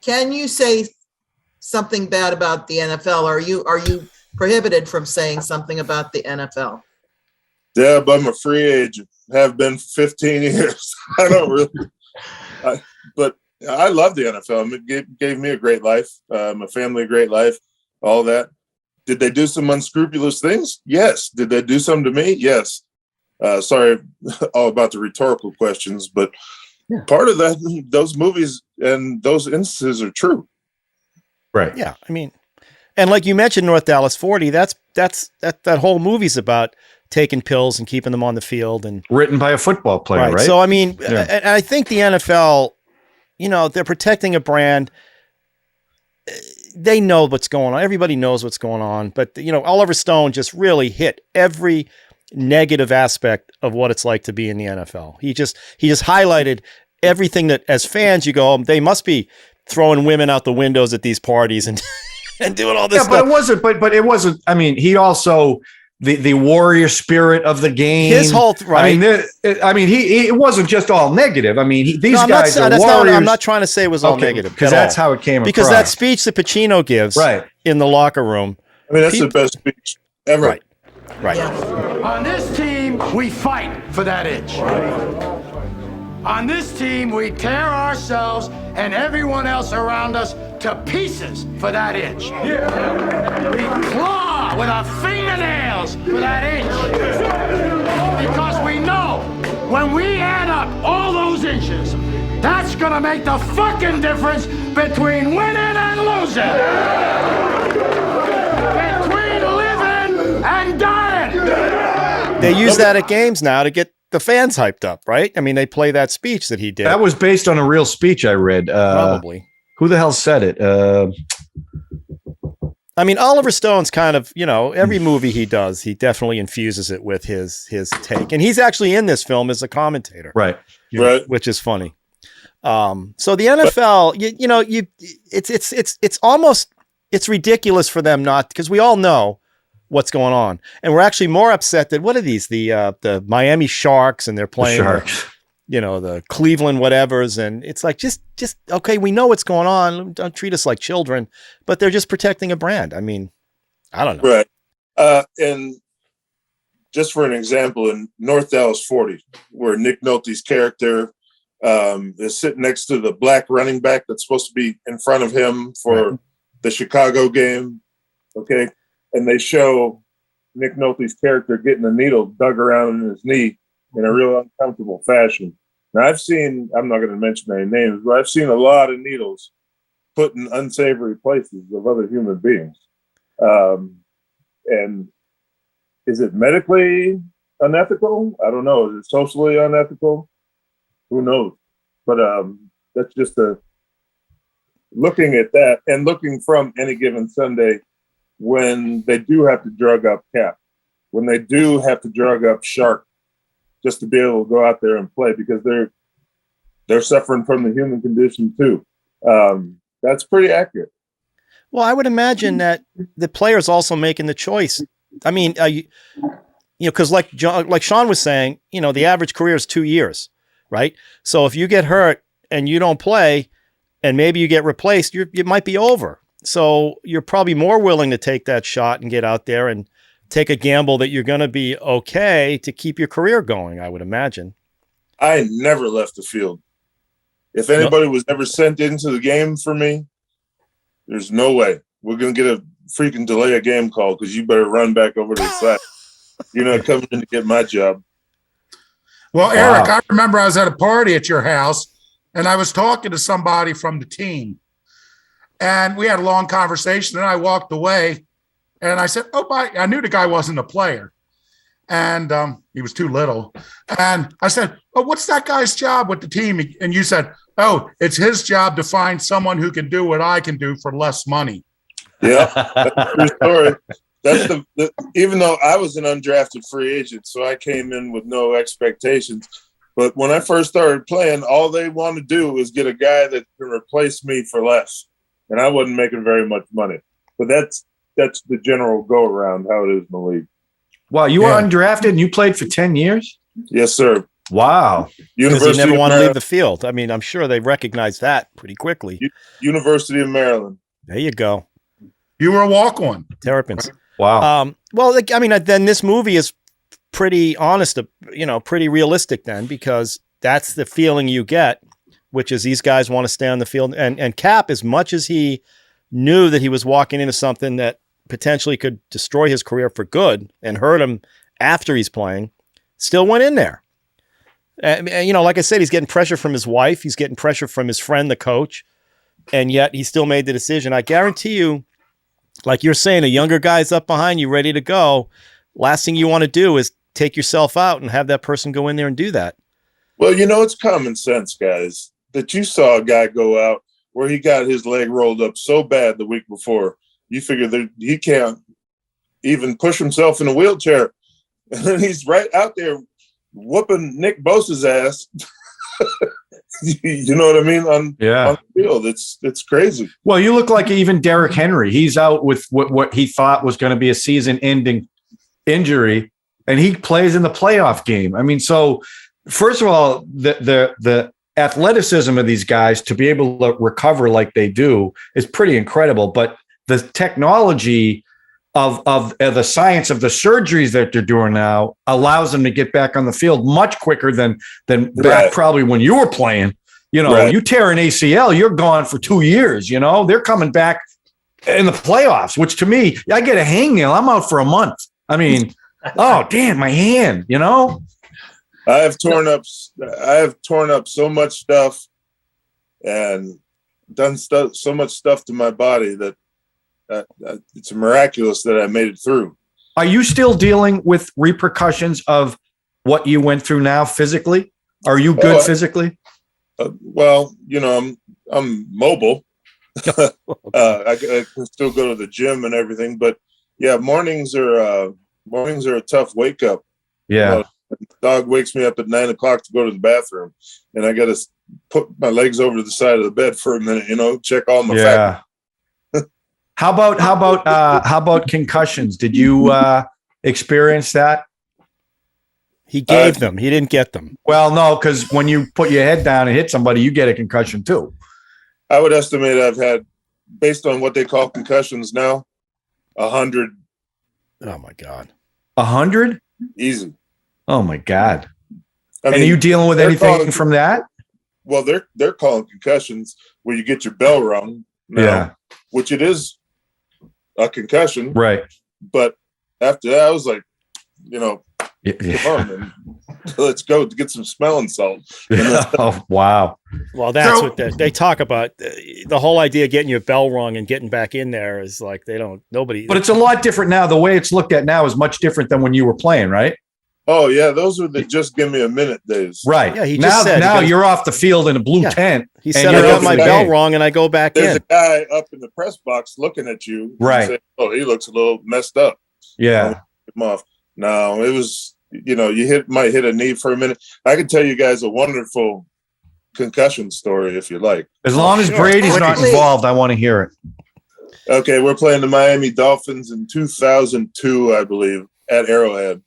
Can you say something bad about the NFL? Are you prohibited from saying something about the NFL? Yeah, but I'm a free agent. Have been for 15 years. I don't really, but I love the NFL. It gave me a great life, my family a great life, all that. Did they do some unscrupulous things? Yes. Did they do something to me? Yes. Sorry, all about the rhetorical questions, but part of that, those movies and those instances are true. Right. Yeah. I mean, and like you mentioned, North Dallas 40, that whole movie's about taking pills and keeping them on the field, and written by a football player, right? So, I mean, and I think the NFL, they're protecting a brand. They know what's going on. Everybody knows what's going on, but Oliver Stone just really hit every negative aspect of what it's like to be in the NFL. He just highlighted everything that as fans you go, they must be throwing women out the windows at these parties and doing all this stuff. But it wasn't, I mean, he also the warrior spirit of the game. His whole it wasn't just all negative. I mean, these guys are warriors. I'm not trying to say it was all negative, because that's how it came across. Because that speech that Pacino gives in the locker room. I mean, that's the best speech ever. Right. On this team, we fight for that inch. On this team, we tear ourselves and everyone else around us to pieces for that inch. We claw with our fingernails for that inch. Because we know when we add up all those inches, that's gonna make the fucking difference between winning and losing. Between living and dying. They use that at games now to get the fans hyped up, right? I mean, they play that speech that he did. That was based on a real speech I read. Probably. Who the hell said it? I mean, Oliver Stone's kind of, every movie he does, he definitely infuses it with his take. And he's actually in this film as a commentator. Right. Right. Which is funny. So the NFL, it's ridiculous for them not, because we all know what's going on. And we're actually more upset that, what are these? The Miami Sharks, and they're playing the Cleveland whatevers. And it's like, just, okay, we know what's going on. Don't treat us like children, but they're just protecting a brand. I mean, I don't know. Right. And just for an example, in North Dallas 40, where Nick Nolte's character is sitting next to the black running back that's supposed to be in front of him for the Chicago game. Okay. And they show Nick Nolte's character getting a needle dug around in his knee in a real uncomfortable fashion. Now, I'm not going to mention any names, but I've seen a lot of needles put in unsavory places of other human beings. And is it medically unethical? I don't know. Is it socially unethical? Who knows? But that's just looking at that and looking from any given Sunday when they do have to drug up Cap, when they do have to drug up Shark just to be able to go out there and play, because they're suffering from the human condition too. That's pretty accurate. Well, I would imagine that the player's also making the choice. I mean, because like Sean was saying, the average career is 2 years, right? So if you get hurt and you don't play, and maybe you get replaced, it might be over. So you're probably more willing to take that shot and get out there and take a gamble that you're going to be okay to keep your career going, I would imagine. I never left the field. If anybody was ever sent into the game for me, there's no way. We're going to get a freaking delay a game call because you better run back over to the side. You're not coming in to get my job. Well, Eric, I remember I was at a party at your house, and I was talking to somebody from the team. And we had a long conversation, and I walked away, and I said, I knew the guy wasn't a player. And he was too little. And I said, what's that guy's job with the team? And you said, it's his job to find someone who can do what I can do for less money. Yeah, that's a true story. That's even though I was an undrafted free agent, so I came in with no expectations. But when I first started playing, all they want to do is get a guy that can replace me for less. And I wasn't making very much money. But that's the general go-around, how it is in the league. Wow, you were undrafted and you played for 10 years? Yes, sir. Wow. Because you never want to leave the field. I mean, I'm sure they recognize that pretty quickly. University of Maryland. There you go. You were a walk-on. Terrapins. Wow. Well, I mean, then this movie is pretty honest, pretty realistic then, because that's the feeling you get, which is these guys want to stay on the field. And Cap, as much as he knew that he was walking into something that potentially could destroy his career for good and hurt him after he's playing, still went in there. And, like I said, he's getting pressure from his wife. He's getting pressure from his friend, the coach. And yet he still made the decision. I guarantee you, like you're saying, a younger guy's up behind you ready to go. Last thing you want to do is take yourself out and have that person go in there and do that. Well, it's common sense, guys, that you saw a guy go out where he got his leg rolled up so bad the week before. You figure that he can't even push himself in a wheelchair. And then he's right out there whooping Nick Bosa's ass. You know what I mean? On the field. It's crazy. Well, you look like even Derrick Henry. He's out with what he thought was going to be a season-ending injury, and he plays in the playoff game. I mean, so first of all, the athleticism of these guys to be able to recover like they do is pretty incredible. But the technology of the science of the surgeries that they're doing now allows them to get back on the field much quicker than back probably when you were playing. You tear an ACL, you're gone for 2 years. They're coming back in the playoffs, which to me, I get a hangnail, I'm out for a month. I mean, oh damn, my hand. I have torn up so much stuff and done so much stuff to my body that it's miraculous that I made it through. Are you still dealing with repercussions of what you went through now physically? Are you good physically? Well, I'm mobile. I can still go to the gym and everything, but yeah, mornings are a tough wake up. Yeah. The dog wakes me up at 9 o'clock to go to the bathroom, and I got to put my legs over to the side of the bed for a minute, check all my factors. How about concussions? Did you experience that? He gave them. He didn't get them. Well, no, because when you put your head down and hit somebody, you get a concussion too. I would estimate I've had, based on what they call concussions now, 100. Oh my God. 100? Easy. Oh my God. And are you dealing with anything from that? Well, they're calling concussions where you get your bell rung now, which it is a concussion. Right. But after that, I was like, come on, man. Let's go to get some smelling salt. Oh, wow. Well, that's what they talk about. The whole idea of getting your bell rung and getting back in there is like nobody. But it's a lot different now. The way it's looked at now is much different than when you were playing, right? Oh, yeah. Those were the just give me a minute days. Right. Yeah, he just said. Now you're off the field in a blue tent. He said, I got my bell rung and I go back in. There's a guy up in the press box looking at you. Right. Saying, oh, he looks a little messed up. Yeah. Him off. No, it was, you might hit a knee for a minute. I can tell you guys a wonderful concussion story if you like. As long as Brady's not involved, I want to hear it. Okay, we're playing the Miami Dolphins in 2002, I believe, at Arrowhead.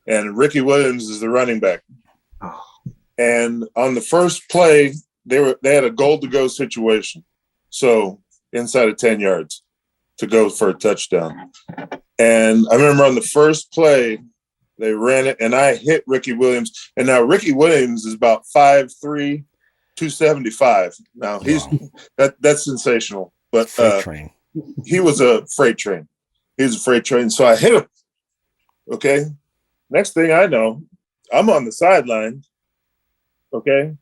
And Ricky Williams is the running back. And on the first play, they had a goal to go situation. So inside of 10 yards to go for a touchdown. And I remember on the first play, they ran it and I hit Ricky Williams. And now Ricky Williams is about 5'3", 275. Now that's sensational. But he was a freight train. He was a freight train. So I hit him. Okay. Next thing I know, I'm on the sideline, okay?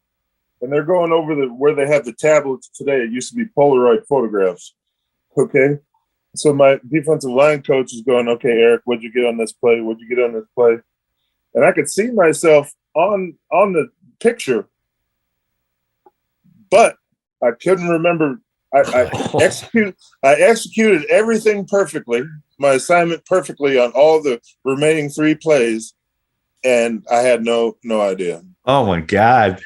And they're going over where they have the tablets today. It used to be Polaroid photographs, okay? So my defensive line coach is going, okay, Eric, what'd you get on this play? What'd you get on this play? And I could see myself on the picture, but I couldn't remember. I executed everything perfectly, my assignment perfectly on all the remaining 3 plays, and I had no idea. Oh my God.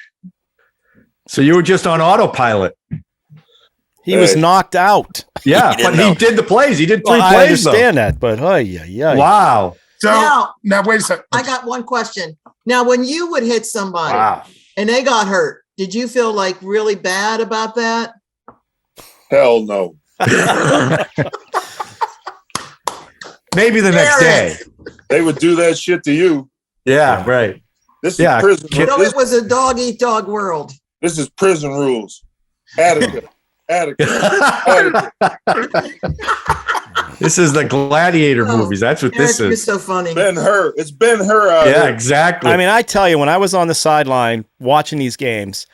So you were just on autopilot. He was knocked out. Yeah, but he did the plays. He did 3 plays. I understand that, but wow. So now wait a second. I got one question. Now, when you would hit somebody and they got hurt, did you feel like really bad about that? Hell no. Maybe the next day. They would do that shit to you. Yeah, right. This is prison. So it was a dog-eat-dog world. This is prison rules. Attica. This is the Gladiator movies. That's what this is. It's so funny. It's Ben Hur out here. Exactly. I mean, I tell you, when I was on the sideline watching these games,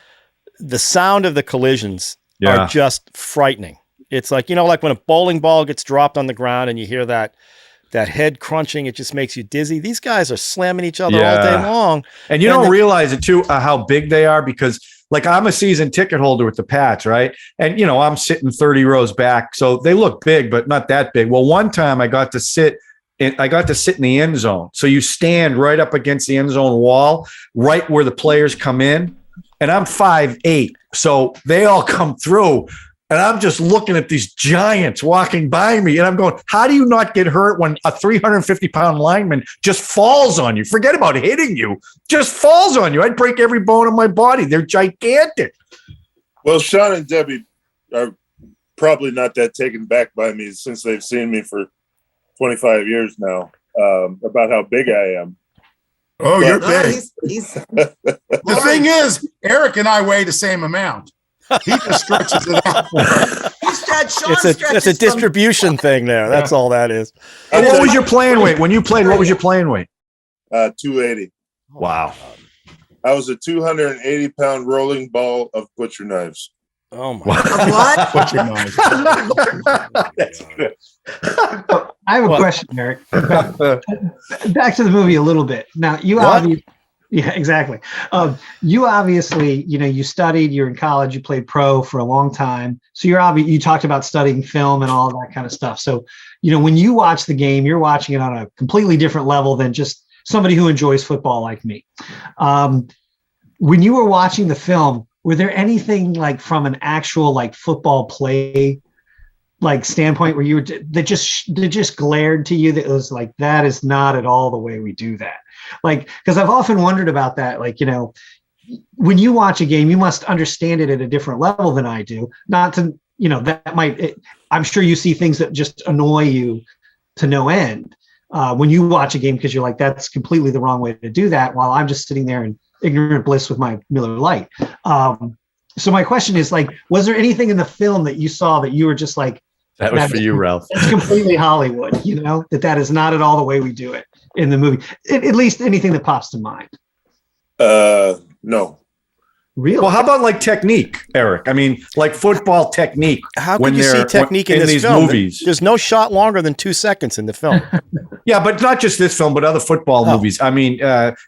the sound of the collisions are just frightening. It's like, like when a bowling ball gets dropped on the ground and you hear that head crunching, it just makes you dizzy. These guys are slamming each other all day long. And you don't realize it too, how big they are, because like I'm a season ticket holder with the Pats, right? And, I'm sitting 30 rows back. So they look big, but not that big. Well, one time I got to sit in the end zone. So you stand right up against the end zone wall, right where the players come in. And I'm 5'8". So they all come through. And I'm just looking at these giants walking by me. And I'm going, how do you not get hurt when a 350-pound lineman just falls on you? Forget about hitting you. Just falls on you. I'd break every bone in my body. They're gigantic. Well, Sean and Debbie are probably not that taken back by me since they've seen me for 25 years now, about how big I am. Oh, you're big. The thing is, Eric and I weigh the same amount. He just stretches it out. It's a distribution thing there. That's all that is. And what was your playing weight? When you played, what was your playing weight? 280. Wow. I was a 280-pound rolling ball of butcher knives. Oh my! What? Butcher knives. That's good. I have a question, Eric. Back to the movie a little bit. Now, yeah, exactly. You obviously, you studied. You're in college. You played pro for a long time. So you talked about studying film and all that kind of stuff. So, when you watch the game, you're watching it on a completely different level than just somebody who enjoys football like me. When you were watching the film, were there anything like from an actual like football play like standpoint where that just glared to you that it was like, that is not at all the way we do that? Like, because I've often wondered about that. Like, when you watch a game, you must understand it at a different level than I do. Not to, I'm sure you see things that just annoy you to no end when you watch a game, because you're like, that's completely the wrong way to do that, while I'm just sitting there in ignorant bliss with my Miller Lite. So my question is, like, was there anything in the film that you saw that you were just like, that was for you, Ralph. It's completely Hollywood, that is not at all the way we do it in the movie. At least anything that pops to mind. No. Really? Well, how about like technique, Eric? I mean, like football technique. How could you see technique in these film? Movies? There's no shot longer than 2 seconds in the film. Yeah, but not just this film, but other football movies. I mean,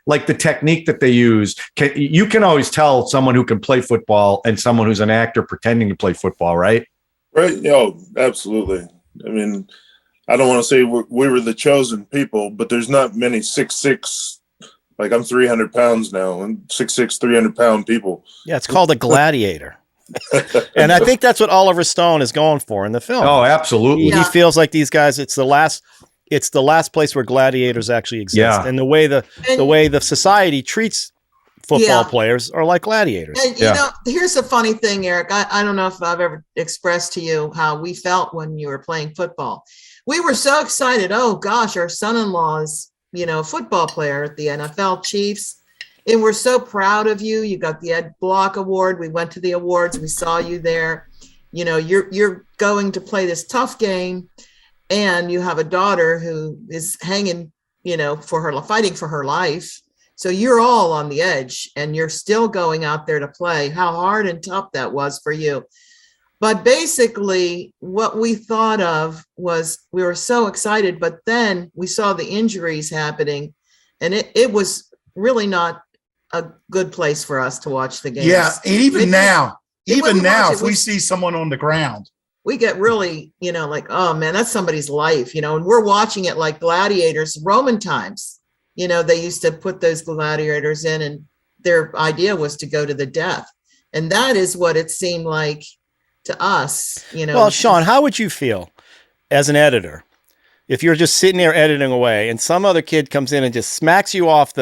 like the technique that they use. You can always tell someone who can play football and someone who's an actor pretending to play football, right? Right. Absolutely. I mean, I don't want to say we were the chosen people, but there's not many 6'6". Like, I'm 300 pounds now, and 6'6", 300-pound people. Yeah, it's called a gladiator. And I think that's what Oliver Stone is going for in the film. Oh, absolutely. He feels like these guys, it's the last place where gladiators actually exist. Yeah. And the way the society treats football players are like gladiators. And here's the funny thing, Eric. I don't know if I've ever expressed to you how we felt when you were playing football. We were so excited. Oh gosh, our son-in-law is, football player at the NFL Chiefs. And we're so proud of you. You got the Ed Block Award. We went to the awards. We saw you there. You're going to play this tough game, and you have a daughter who is hanging, fighting for her life. So you're all on the edge, and you're still going out there to play. How hard and tough that was for you. But basically, what we thought of was we were so excited, but then we saw the injuries happening, and it was really not a good place for us to watch the games. Yeah, and even now, if we see someone on the ground, we get really, like, oh man, that's somebody's life, and we're watching it like gladiators, Roman times. They used to put those gladiators in, and their idea was to go to the death. And that is what it seemed like to us, Well, Sean, how would you feel as an if you're just sitting there editing away and some other kid comes in and just smacks you off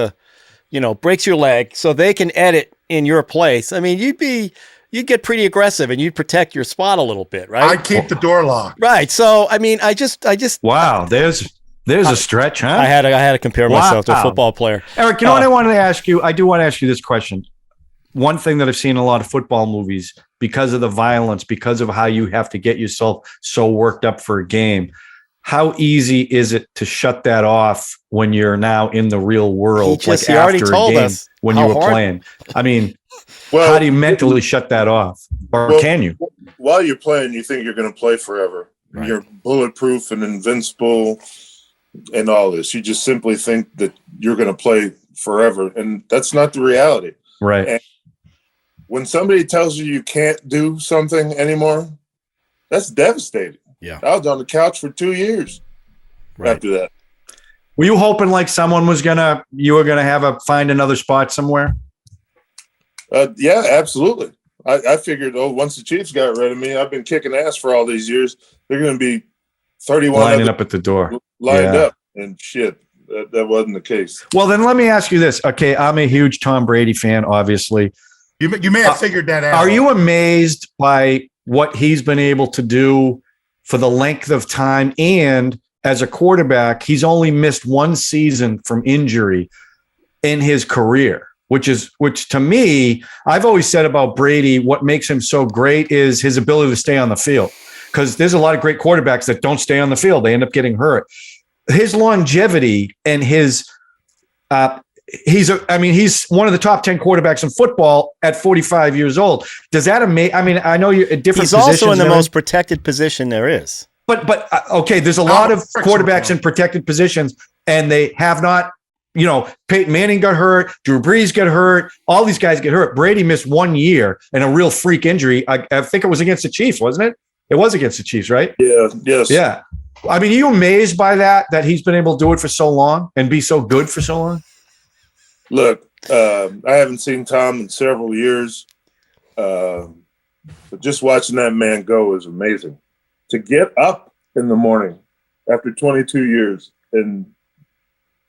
breaks your leg so they can edit in your place? I mean, you'd get pretty aggressive and you'd protect your spot a little bit, right? I'd keep the door locked. Right. So, I mean, I just wow, there's a stretch, huh? I had to compare myself to a football player. Eric, what I wanted to ask you? I do want to ask you this question. One thing that I've seen in a lot of football movies, because of the violence, because of how you have to get yourself so worked up for a game, how easy is it to shut that off when you're now in the real world? He already told us when you were playing. I mean, how do you mentally shut that off? Or can you? While you're playing, you think you're going to play forever. Right. You're bulletproof and invincible and all this. You just simply think that you're going to play forever. And that's not the reality. Right. And when somebody tells you can't do something anymore, that's devastating. Yeah. I was on the couch for 2 years after that. Were you hoping like someone you were gonna find another spot somewhere? Yeah, absolutely. I figured, once the Chiefs got rid of me, I've been kicking ass for all these years. They're going to be 31 lining up at the door, lined up, and shit. That wasn't the case. Well, then let me ask you this. Okay, I'm a huge Tom Brady fan, obviously. You may have figured that out. Are you amazed by what he's been able to do for the length of time? And as a quarterback, he's only missed one season from injury in his career, which to me, I've always said about Brady, what makes him so great is his ability to stay on the field. Because there's a lot of great quarterbacks that don't stay on the field. They end up getting hurt. His longevity and his he's one of the top 10 quarterbacks in football at 45 years old. Does that I know you're at different He's positions. also in the most protected position there is. But okay, there's a lot of quarterbacks in protected positions, and they have not. Peyton Manning got hurt, Drew Brees got hurt, all these guys get hurt. Brady missed 1 year and a real freak injury. I think it was against the Chiefs, wasn't it? It was against the Chiefs, right? Yeah. Yes. Yeah. Are you amazed by that he's been able to do it for so long and be so good for so long? Look, I haven't seen Tom in several years, but just watching that man go is amazing. To get up in the morning after 22 years and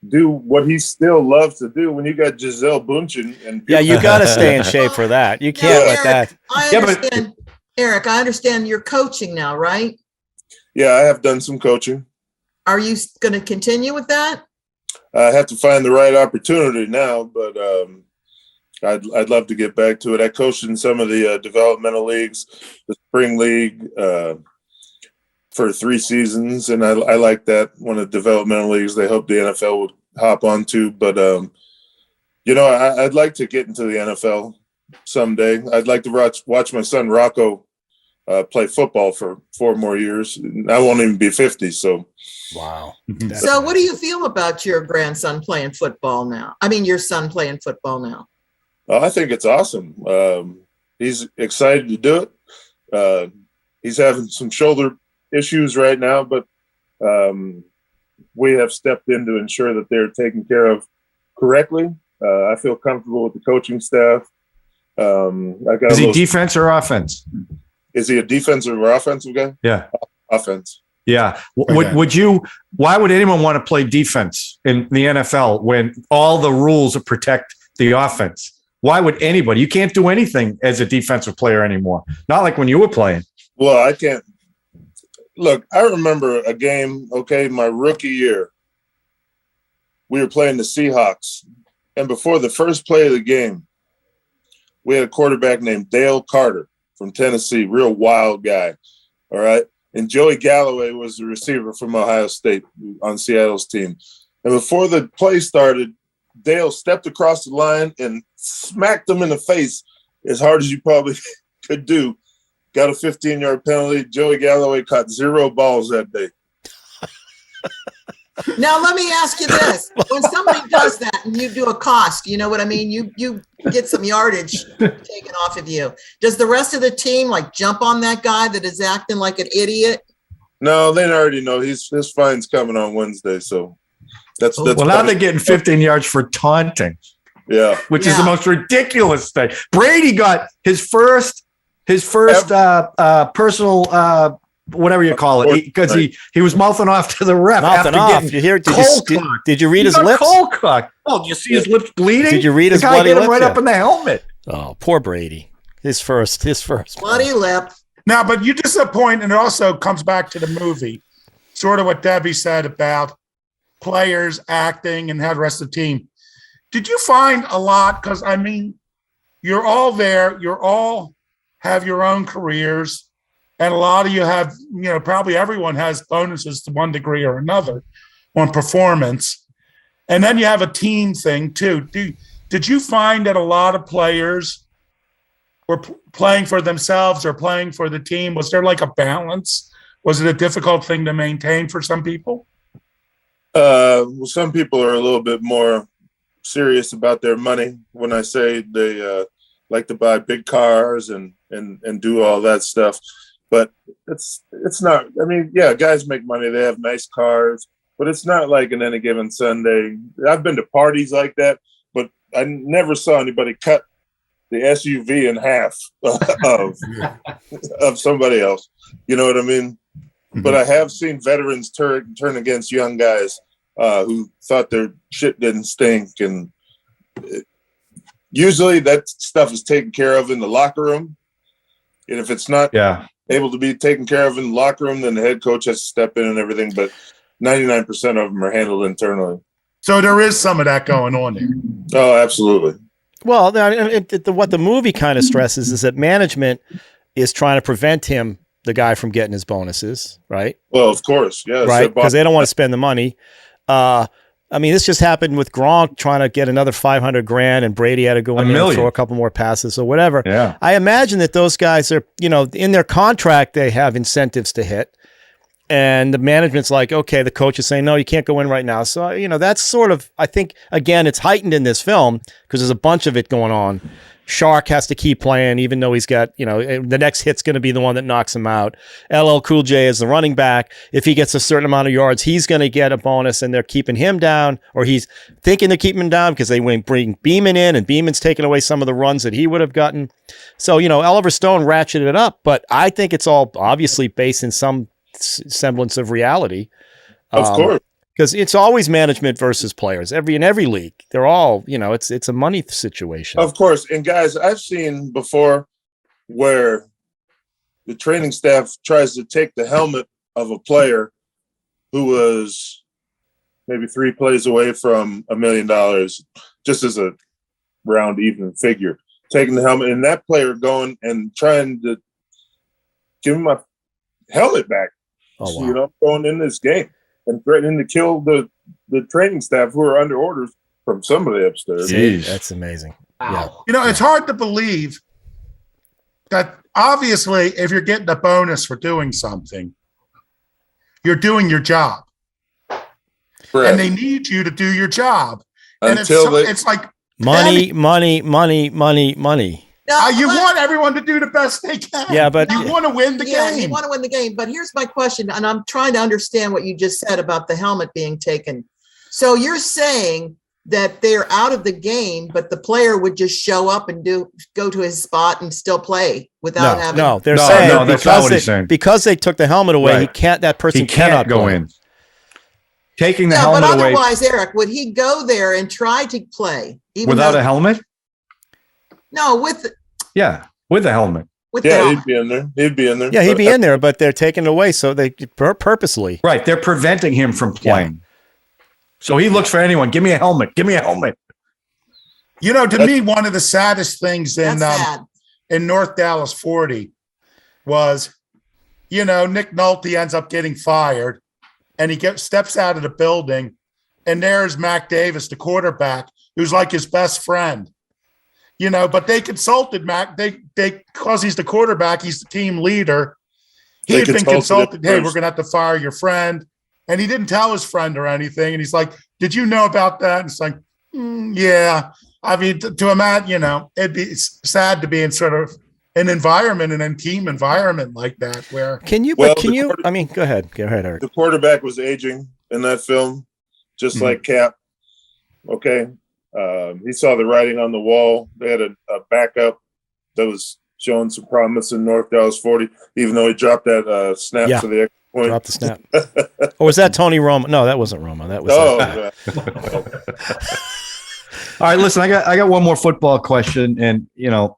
do what he still loves to do when you got Gisele Bündchen and you got to stay in shape for that. You can't let that. I understand, Eric. I understand you're coaching now, right? Yeah, I have done some coaching. Are you going to continue with that? I have to find the right opportunity now, but I'd love to get back to it. I coached in some of the developmental leagues, the spring league, for 3 seasons, and I like that. One of the developmental leagues they hope the NFL would hop onto, but I'd like to get into the NFL someday. I'd like to watch my son Rocco play football for 4 more years. I won't even be 50, so. Wow. So what do you feel about your grandson playing football now? I mean, your son playing football now. I think it's awesome. He's excited to do it. He's having some shoulder issues right now, but we have stepped in to ensure that they're taken care of correctly. I feel comfortable with the coaching staff. Is he defense or offense? Is he a defensive or offensive guy? Yeah. Offense. Yeah. Why would anyone want to play defense in the NFL when all the rules protect the offense? Why would anybody? You can't do anything as a defensive player anymore. Not like when you were playing. Well, I can't. Look, I remember a game, my rookie year. We were playing the Seahawks. And before the first play of the game, we had a quarterback named Dale Carter from Tennessee, real wild guy. All right. And Joey Galloway was the receiver from Ohio State on Seattle's team. And before the play started, Dale stepped across the line and smacked him in the face as hard as you probably could do. Got a 15-yard penalty. Joey Galloway caught 0 balls that day. Now, let me ask you this. When somebody does that and you do a cost, you know what I mean? You get some yardage taken off of you. Does the rest of the team jump on that guy that is acting like an idiot? No, they already know his fine's coming on Wednesday. So that's well, now they're getting 15 yards for taunting. Yeah. Which is the most ridiculous thing. Brady got his first personal whatever you call it, because he was mouthing off to the ref. Mouthing off. Did you read his lips? Cold cock. Oh, did you see his lips bleeding? Did you read his bloody bloody lips? Right up in the helmet. Oh, poor Brady. His first. Bloody lip. Now, but you disappoint, and it also comes back to the movie, sort of what Debbie said about players acting and how the rest of the team. Did you find a lot? Because you're all there. You're all have your own careers. And a lot of you have, probably everyone has bonuses to one degree or another on performance. And then you have a team thing too. Did you find that a lot of players were playing for themselves or playing for the team? Was there a balance? Was it a difficult thing to maintain for some people? Well, some people are a little bit more serious about their money. When I say they like to buy big cars and do all that stuff. But it's not, guys make money. They have nice cars, but it's not like in any given Sunday. I've been to parties like that, but I never saw anybody cut the SUV in half of somebody else. You know what I mean? Mm-hmm. But I have seen veterans turn against young guys who thought their shit didn't stink. And usually that stuff is taken care of in the locker room. And if it's not able to be taken care of in the locker room, then the head coach has to step in and everything. But 99% of them are handled internally. So there is some of that going on there. Oh, absolutely. Well, what the movie kind of stresses is that management is trying to prevent the guy from getting his bonuses, right? Well, of course, yes. Right, because they don't want to spend the money. I mean, this just happened with Gronk trying to get another $500,000 and Brady had to go in there and throw a couple more passes or whatever. Yeah. I imagine that those guys are, in their contract, they have incentives to hit. And the management's like, okay, the coach is saying, no, you can't go in right now. So, that's sort of, I think, again, it's heightened in this film because there's a bunch of it going on. Shark has to keep playing, even though he's got, the next hit's going to be the one that knocks him out. LL Cool J is the running back. If he gets a certain amount of yards, he's going to get a bonus, and they're keeping him down, or he's thinking they're keeping him down because they bring Beeman in, and Beeman's taking away some of the runs that he would have gotten. So, Oliver Stone ratcheted it up, but I think it's all obviously based in some semblance of reality. Of course. Because it's always management versus players. In every league, they're all, it's a money situation. Of course. And guys, I've seen before where the training staff tries to take the helmet of a player who was maybe 3 plays away from $1 million, just as a round even figure, taking the helmet and that player going and trying to give him my helmet back. Oh, wow. Going in this game. And threatening to kill the training staff who are under orders from somebody upstairs. Jeez. That's amazing. Wow. Yeah. It's hard to believe that obviously if you're getting a bonus for doing something, you're doing your job. Correct. And they need you to do your job. And it's like money. No, you want everyone to do the best they can. Yeah, but you want to win the game. You want to win the game. But here's my question, and I'm trying to understand what you just said about the helmet being taken. So you're saying that they're out of the game, but the player would just show up and go to his spot and still play without having. No, they're saying that's not what he's saying. Because they took the helmet away, Right. that person cannot go play. in. Taking the helmet but away otherwise, Eric, would he go there and try to play without a helmet? No, with with the helmet. With the helmet. He'd be in there. Yeah, he'd be in there, but they're taking it away, so they purposely. Right, they're preventing him from playing. Yeah. So he looks for anyone. Give me a helmet. Give me a helmet. To me, one of the saddest things in North Dallas 40 was, Nick Nolte ends up getting fired, and he steps out of the building, and there's Mac Davis, the quarterback, who's like his best friend. But they consulted Mac. They because he's the quarterback, he's the team leader. He had been consulted. Hey, we're going to have to fire your friend, and he didn't tell his friend or anything. And he's like, "Did you know about that?" And it's like, "Yeah." I mean, to imagine, it'd be sad to be in sort of an environment, an team environment like that. Where I mean, go ahead, Eric. The quarterback was aging in that film, just like Cap. Okay. He saw the writing on the wall. They had a backup that was showing some promise in North Dallas 40, even though he dropped that snap for the extra point. Dropped the snap. Or was that Tony Romo? No, that wasn't Romo. That was. All right, listen, I got one more football question, and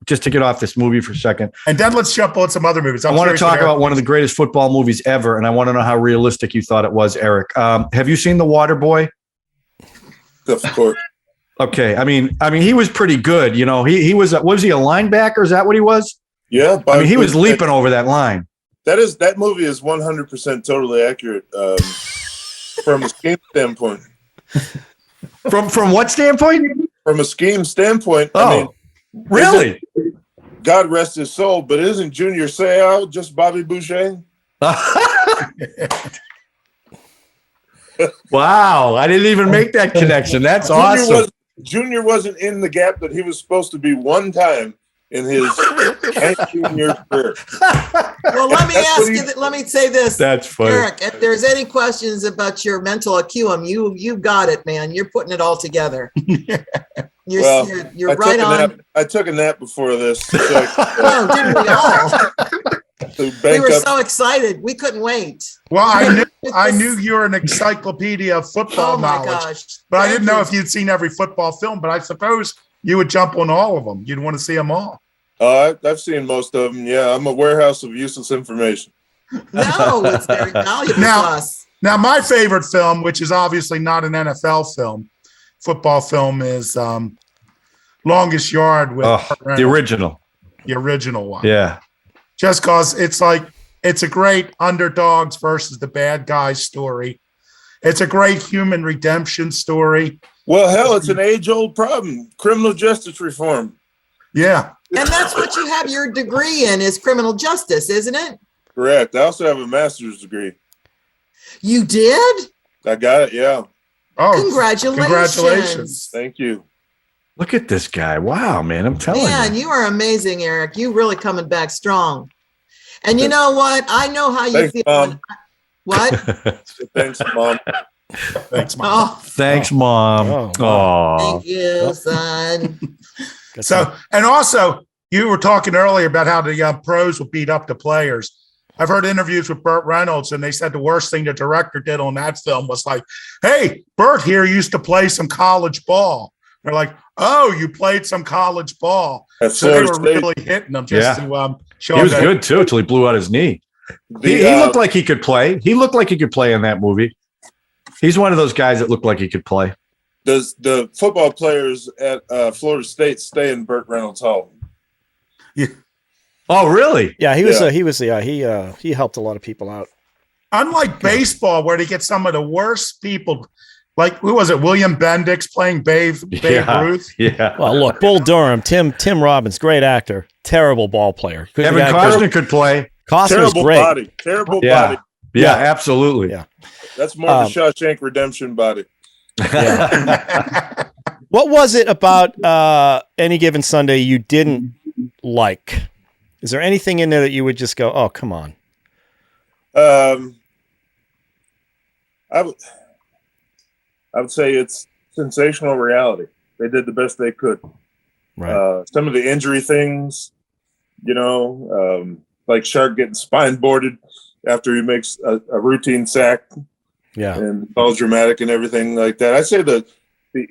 just to get off this movie for a second, and then let's jump on some other movies. I want to talk about one of the greatest football movies ever, and I want to know how realistic you thought it was, Eric. Have you seen The Waterboy? Of course. Okay, I mean, he was pretty good. He was he a linebacker? Is that what he was? Yeah, he was leaping over that line. That movie is 100% totally accurate from a scheme standpoint. From what standpoint? From a scheme standpoint. Oh, really? God rest his soul, but isn't Junior Seau just Bobby Boucher? Wow, I didn't even make that connection. That's awesome. Junior wasn't in the gap that he was supposed to be one time in his 19-year career. Well, let me say this. That's funny. Eric, if there's any questions about your mental acuum, you got it, man. You're putting it all together. You're right on. I took a nap before this. So didn't we all? We were so excited. We couldn't wait. Well, I knew you're an encyclopedia of football knowledge, gosh. But I didn't know if you'd seen every football film. But I suppose you would jump on all of them. You'd want to see them all. I've seen most of them. Yeah, I'm a warehouse of useless information. No, it's very valuable to us. Now, my favorite film, which is obviously not an NFL film, football film, is Longest Yard with the original. The original one. Yeah. Just because it's a great underdogs versus the bad guys story. It's a great human redemption story. Well, hell, it's an age-old problem. Criminal justice reform. Yeah. And that's what you have your degree in is criminal justice, isn't it? Correct. I also have a master's degree. You did? I got it, yeah. Oh, Congratulations. Thank you. Look at this guy. Wow, man. I'm telling Man, you. you are amazing, Eric. You really coming back strong. And you know what? I know how you Thanks, feel. Mom. What? Thanks, Mom. Thanks, Mom. Oh, Thanks, Mom. Oh, Oh. thank you, son. So, and also, you were talking earlier about how the pros will beat up the players. I've heard interviews with Burt Reynolds, and they said the worst thing the director did on that film was like, "Hey, Burt here used to play some college ball." They're like, "Oh, you played some college ball." That's So they were really hitting them just to show He was them good too until he blew out his knee. He looked like he could play. He looked like he could play in that movie. He's one of those guys that looked like he could play. Does the football players at Florida State stay in Burt Reynolds' home? Yeah. Oh, really? Yeah, he helped a lot of people out. Unlike baseball, where they get some of the worst people, like who was it? William Bendix playing Babe Ruth. Yeah. Well, look, Bull Durham, Tim Robbins, great actor, terrible ball player. Evan Costner could play. Costner's Terrible great. body. Terrible Yeah. body. Yeah, absolutely. Yeah. That's more of a Shawshank Redemption body. What was it about Any Given Sunday you didn't like? Is there anything in there that you would just go, "Oh, come on"? I would say it's sensational reality. They did the best they could. Right. Some of the injury things, like Shark getting spine boarded after he makes a routine sack. Yeah. And all dramatic and everything like that. I'd say the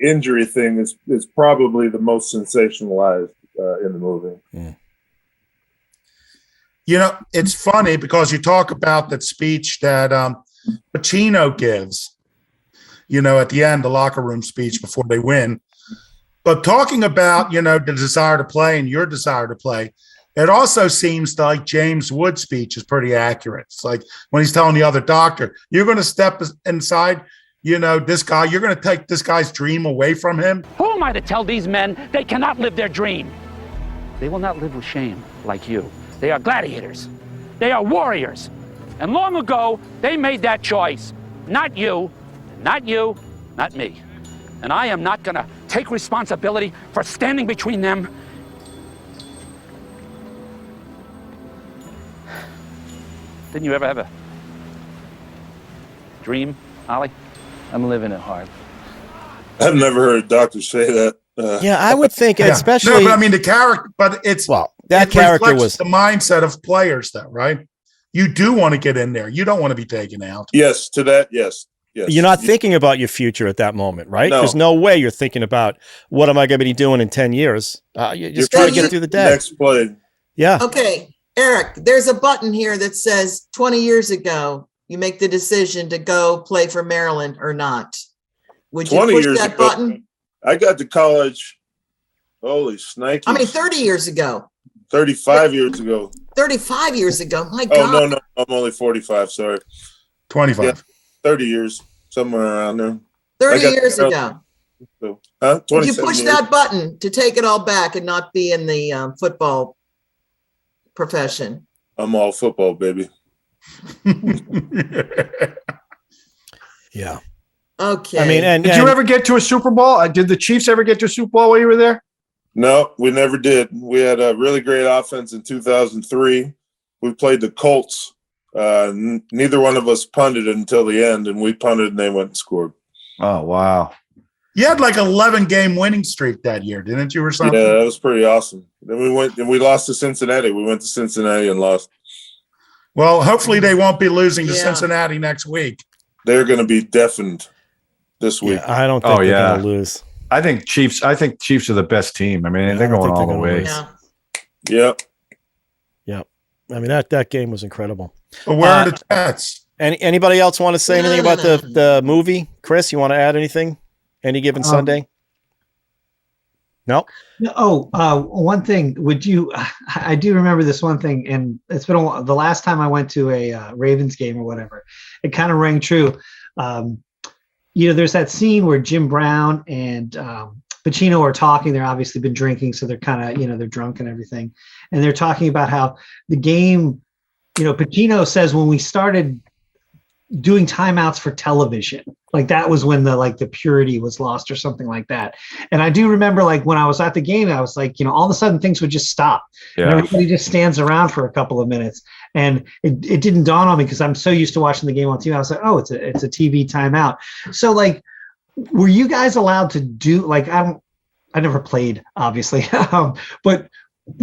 injury thing is probably the most sensationalized in the movie. Yeah. It's funny because you talk about that speech that Pacino gives, at the end, the locker room speech before they win. But talking about, the desire to play and your desire to play, it also seems like James Wood's speech is pretty accurate. It's like when he's telling the other doctor, you're going to step inside, this guy, you're going to take this guy's dream away from him. Who am I to tell these men they cannot live their dream? They will not live with shame like you. They are gladiators. They are warriors. And long ago, they made that choice. Not you, not me. And I am not going to take responsibility for standing between them. Didn't you ever have a dream, Ollie? I'm living it hard. I've never heard doctors say that. Yeah, I would think, especially. No, but I mean the character, but it's that character was the mindset of players, though, right? You do want to get in there. You don't want to be taken out. Yes, to that, yes. You're not thinking about your future at that moment, right? No. There's no way you're thinking about what am I going to be doing in 10 years. You're just trying to get through the day. Next play. Yeah. Okay, Eric, there's a button here that says 20 years ago, you make the decision to go play for Maryland or not. Would you 20 push years that ago, button? I got to college. Holy snikes. 30 years ago. 35 years ago. 35 years ago. My Oh, God. no. I'm only 45. Sorry. 25. Yeah, 30 years, somewhere around there. 30 years ago. So, Would you 27 push years. that button to take it all back and not be in the football profession? I'm all football, baby. Yeah. Okay. I mean, Did you ever get to a Super Bowl? Did the Chiefs ever get to a Super Bowl while you were there? No, we never did. We had a really great offense in 2003. We played the Colts. Neither one of us punted until the end, and we punted and they went and scored. Oh, wow. You had like 11-game winning streak that year, didn't you, or something? Yeah, that was pretty awesome. Then we went and we lost to Cincinnati. We went to Cincinnati and lost. Well, hopefully they won't be losing to Yeah. Cincinnati next week. They're going to be deafened this week. Yeah, I don't think they're going to lose. I think Chiefs are the best team. I mean, they're going all the way. Yeah. Yep. Yep. I mean, that game was incredible. But where are the Jets? Anybody else want to say anything about the movie? Chris, you want to add anything? Any Given Sunday? No? One thing. I do remember this one thing, and it's been the last time I went to a Ravens game or whatever. It kind of rang true. there's that scene where Jim Brown and Pacino are talking. They're obviously been drinking, so they're kind of, they're drunk and everything. And they're talking about how the game, Pacino says when we started doing timeouts for television, like that was when the purity was lost or something like that. And I do remember when I was at the game, I was like, all of a sudden things would just stop. Yeah. And everybody just stands around for a couple of minutes. And it didn't dawn on me because I'm so used to watching the game on TV. I was like, oh, it's a TV timeout. So were you guys allowed to do I never played, obviously, but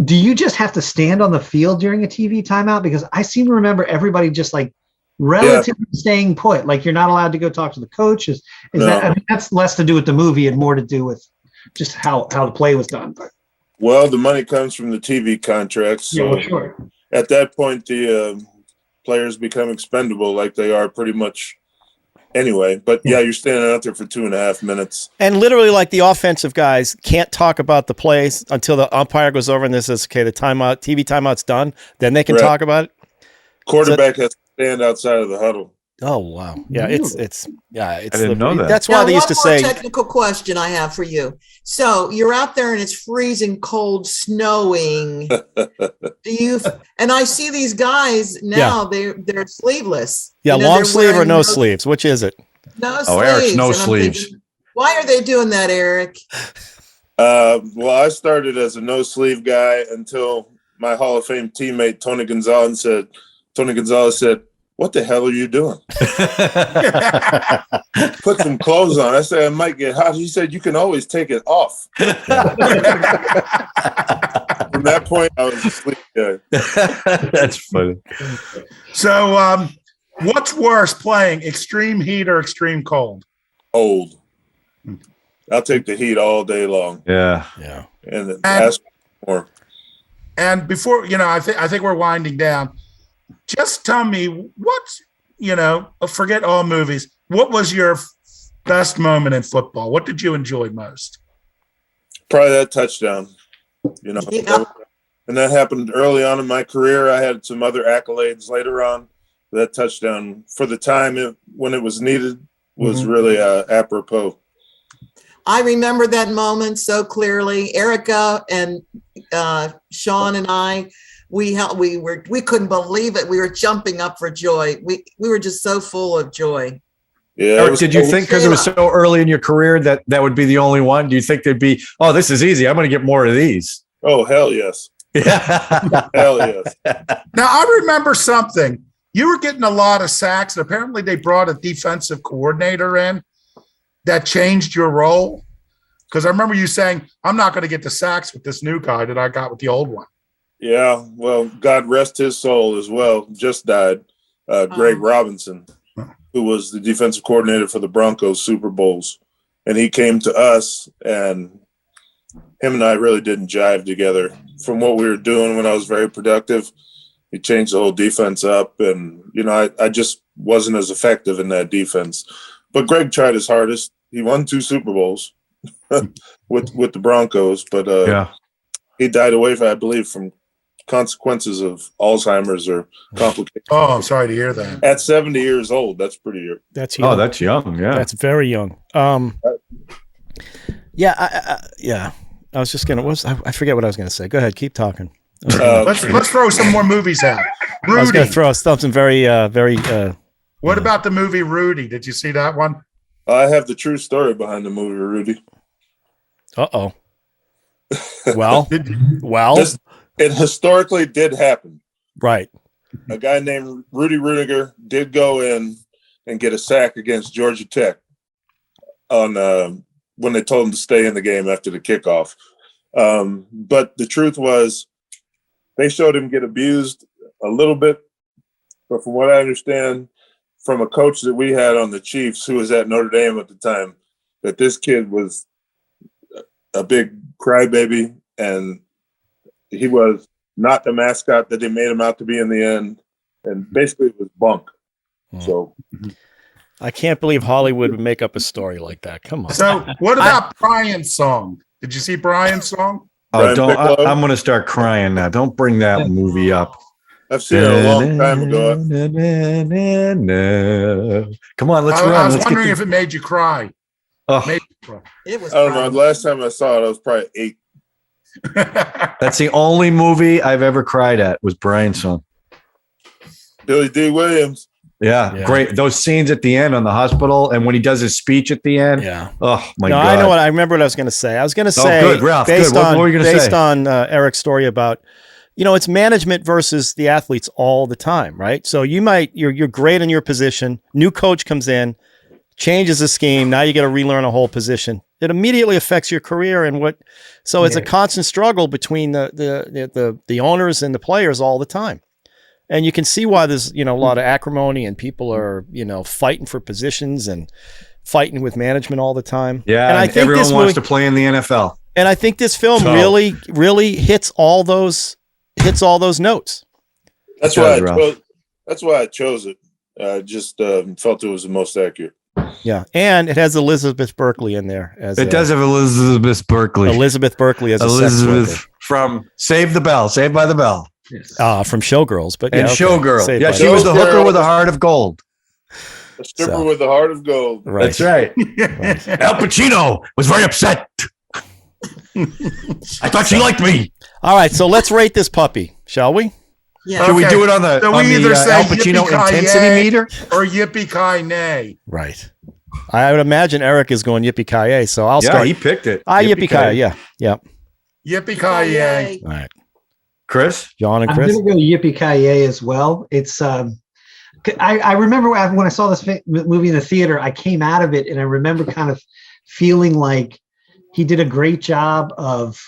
do you just have to stand on the field during a TV timeout? Because I seem to remember everybody just relatively staying put. You're not allowed to go talk to the coach. Is No. that? I mean, that's less to do with the movie and more to do with just how the play was done. But Well, the money comes from the TV contracts. So sure. at that point, the players become expendable like they are pretty much anyway. But yeah, you're standing out there for 2.5 minutes. And literally, the offensive guys can't talk about the plays until the umpire goes over and this says, okay, the TV timeout's done. Then they can talk about it. Quarterback has to stand outside of the huddle. Oh, wow. Yeah, it's I didn't know that. That's why Now, they used to one more say, technical question I have for you. So you're out there and it's freezing cold, snowing. And I see these guys now, they're sleeveless. long they're sleeve or wearing no sleeves? Which is it? No sleeves. Oh, Eric's no And I'm sleeves. thinking, why are they doing that, Eric? Well, I started as a no sleeve guy until my Hall of Fame teammate Tony Gonzalez said, "What the hell are you doing?" Put some clothes on. I said, "I might get hot." He said, "You can always take it off." From that point, I was a sleeve guy. That's funny. So, what's worse, playing extreme heat or extreme cold? Old. I'll take the heat all day long. Yeah. And ask for more. And before, I think we're winding down. Just tell me forget all movies. What was your best moment in football? What did you enjoy most? Probably that touchdown. And that happened early on in my career. I had some other accolades later on. That touchdown, for the time when it was needed, was really apropos. I remember that moment so clearly. Erica and Sean and I, we couldn't believe it. We were jumping up for joy. We were just so full of joy. Yeah. Eric, did you think because it was so early in your career that would be the only one? Do you think there'd be, oh, this is easy, I'm going to get more of these? Oh, hell yes. Yeah. Hell yes. Now, I remember something. You were getting a lot of sacks. And apparently, they brought a defensive coordinator in that changed your role. Because I remember you saying, I'm not going to get the sacks with this new guy that I got with the old one. Yeah, well, God rest his soul as well. Just died. Greg Robinson, who was the defensive coordinator for the Broncos Super Bowls. And he came to us, and him and I really didn't jive together. From what we were doing when I was very productive, he changed the whole defense up. And, I just wasn't as effective in that defense. But Greg tried his hardest. He won 2 Super Bowls with the Broncos. But he died away, I believe, from consequences of Alzheimer's or complications. Oh, I'm sorry to hear that. At 70 years old, that's pretty. That's young. Oh, that's young. Yeah. That's very young. I was just going to, I forget what I was going to say. Go ahead. Keep talking. Let's throw some more movies out. Rudy. I was going to throw something very. What about the movie Rudy? Did you see that one? I have the true story behind the movie Rudy. Uh-oh. Well, it historically did happen. Right. A guy named Rudy Rudiger did go in and get a sack against Georgia Tech on when they told him to stay in the game after the kickoff. But the truth was, they showed him get abused a little bit. But from what I understand from a coach that we had on the Chiefs, who was at Notre Dame at the time, that this kid was a big crybaby, and he was not the mascot that they made him out to be in the end. And basically it was bunk. So I can't believe Hollywood would make up a story like that. Come on. So what about Brian's song? Did you see Brian's song? Oh, I'm going to start crying now. Don't bring that movie up. I've seen it a long time ago. Come on, let's I run. was Let's wondering if it made you cry. Oh, Made you cry. It was. I don't know. probably- The last time I saw it, I was probably 8. that's the only movie I've ever cried at was Brian's Son. Billy D. Williams. Yeah, great. Those scenes at the end on the hospital, and when he does his speech at the end. Yeah. Oh my no, God. I know what I remember. What I was going to say. I was going to say, good, Ralph. based Good. What on were you gonna based say? on Eric's story about, it's management versus the athletes all the time, right? So you're great in your position. New coach comes in, changes the scheme. Now you got to relearn a whole position. It immediately affects your career and what. So it's a constant struggle between the owners and the players all the time. And you can see why there's, a lot of acrimony and people are, fighting for positions and fighting with management all the time. Yeah, and I think everyone wants to play in the NFL. And I think this film really, really hits all those notes. That's why I chose it. I just felt it was the most accurate. Yeah, and it has Elizabeth Berkley in there. It does have Elizabeth Berkley. Elizabeth Berkley as a sex worker. From Saved by the Bell. From Showgirls, but Showgirl. Saved Yeah, by she the was Bell. the hooker with a heart of gold. A stripper with a heart of gold. Right. That's right. Al Pacino was very upset. I thought she liked me. All right, so let's rate this puppy, shall we? Yeah. Should we do it on the, So we either say Al Pacino Yippee-Ki-Yay intensity meter? or Yippee-Ki-Nay. Right. I would imagine Eric is going Yippee-Ki-Yay, so I'll start. He picked it. Yippee-Ki-Yay, yeah. Yippee-Ki-Yay. All right. Chris? John and I'm Chris? going to go Yippee-Ki-Yay as well. It's I remember when I saw this movie in the theater, I came out of it and I remember kind of feeling like he did a great job of,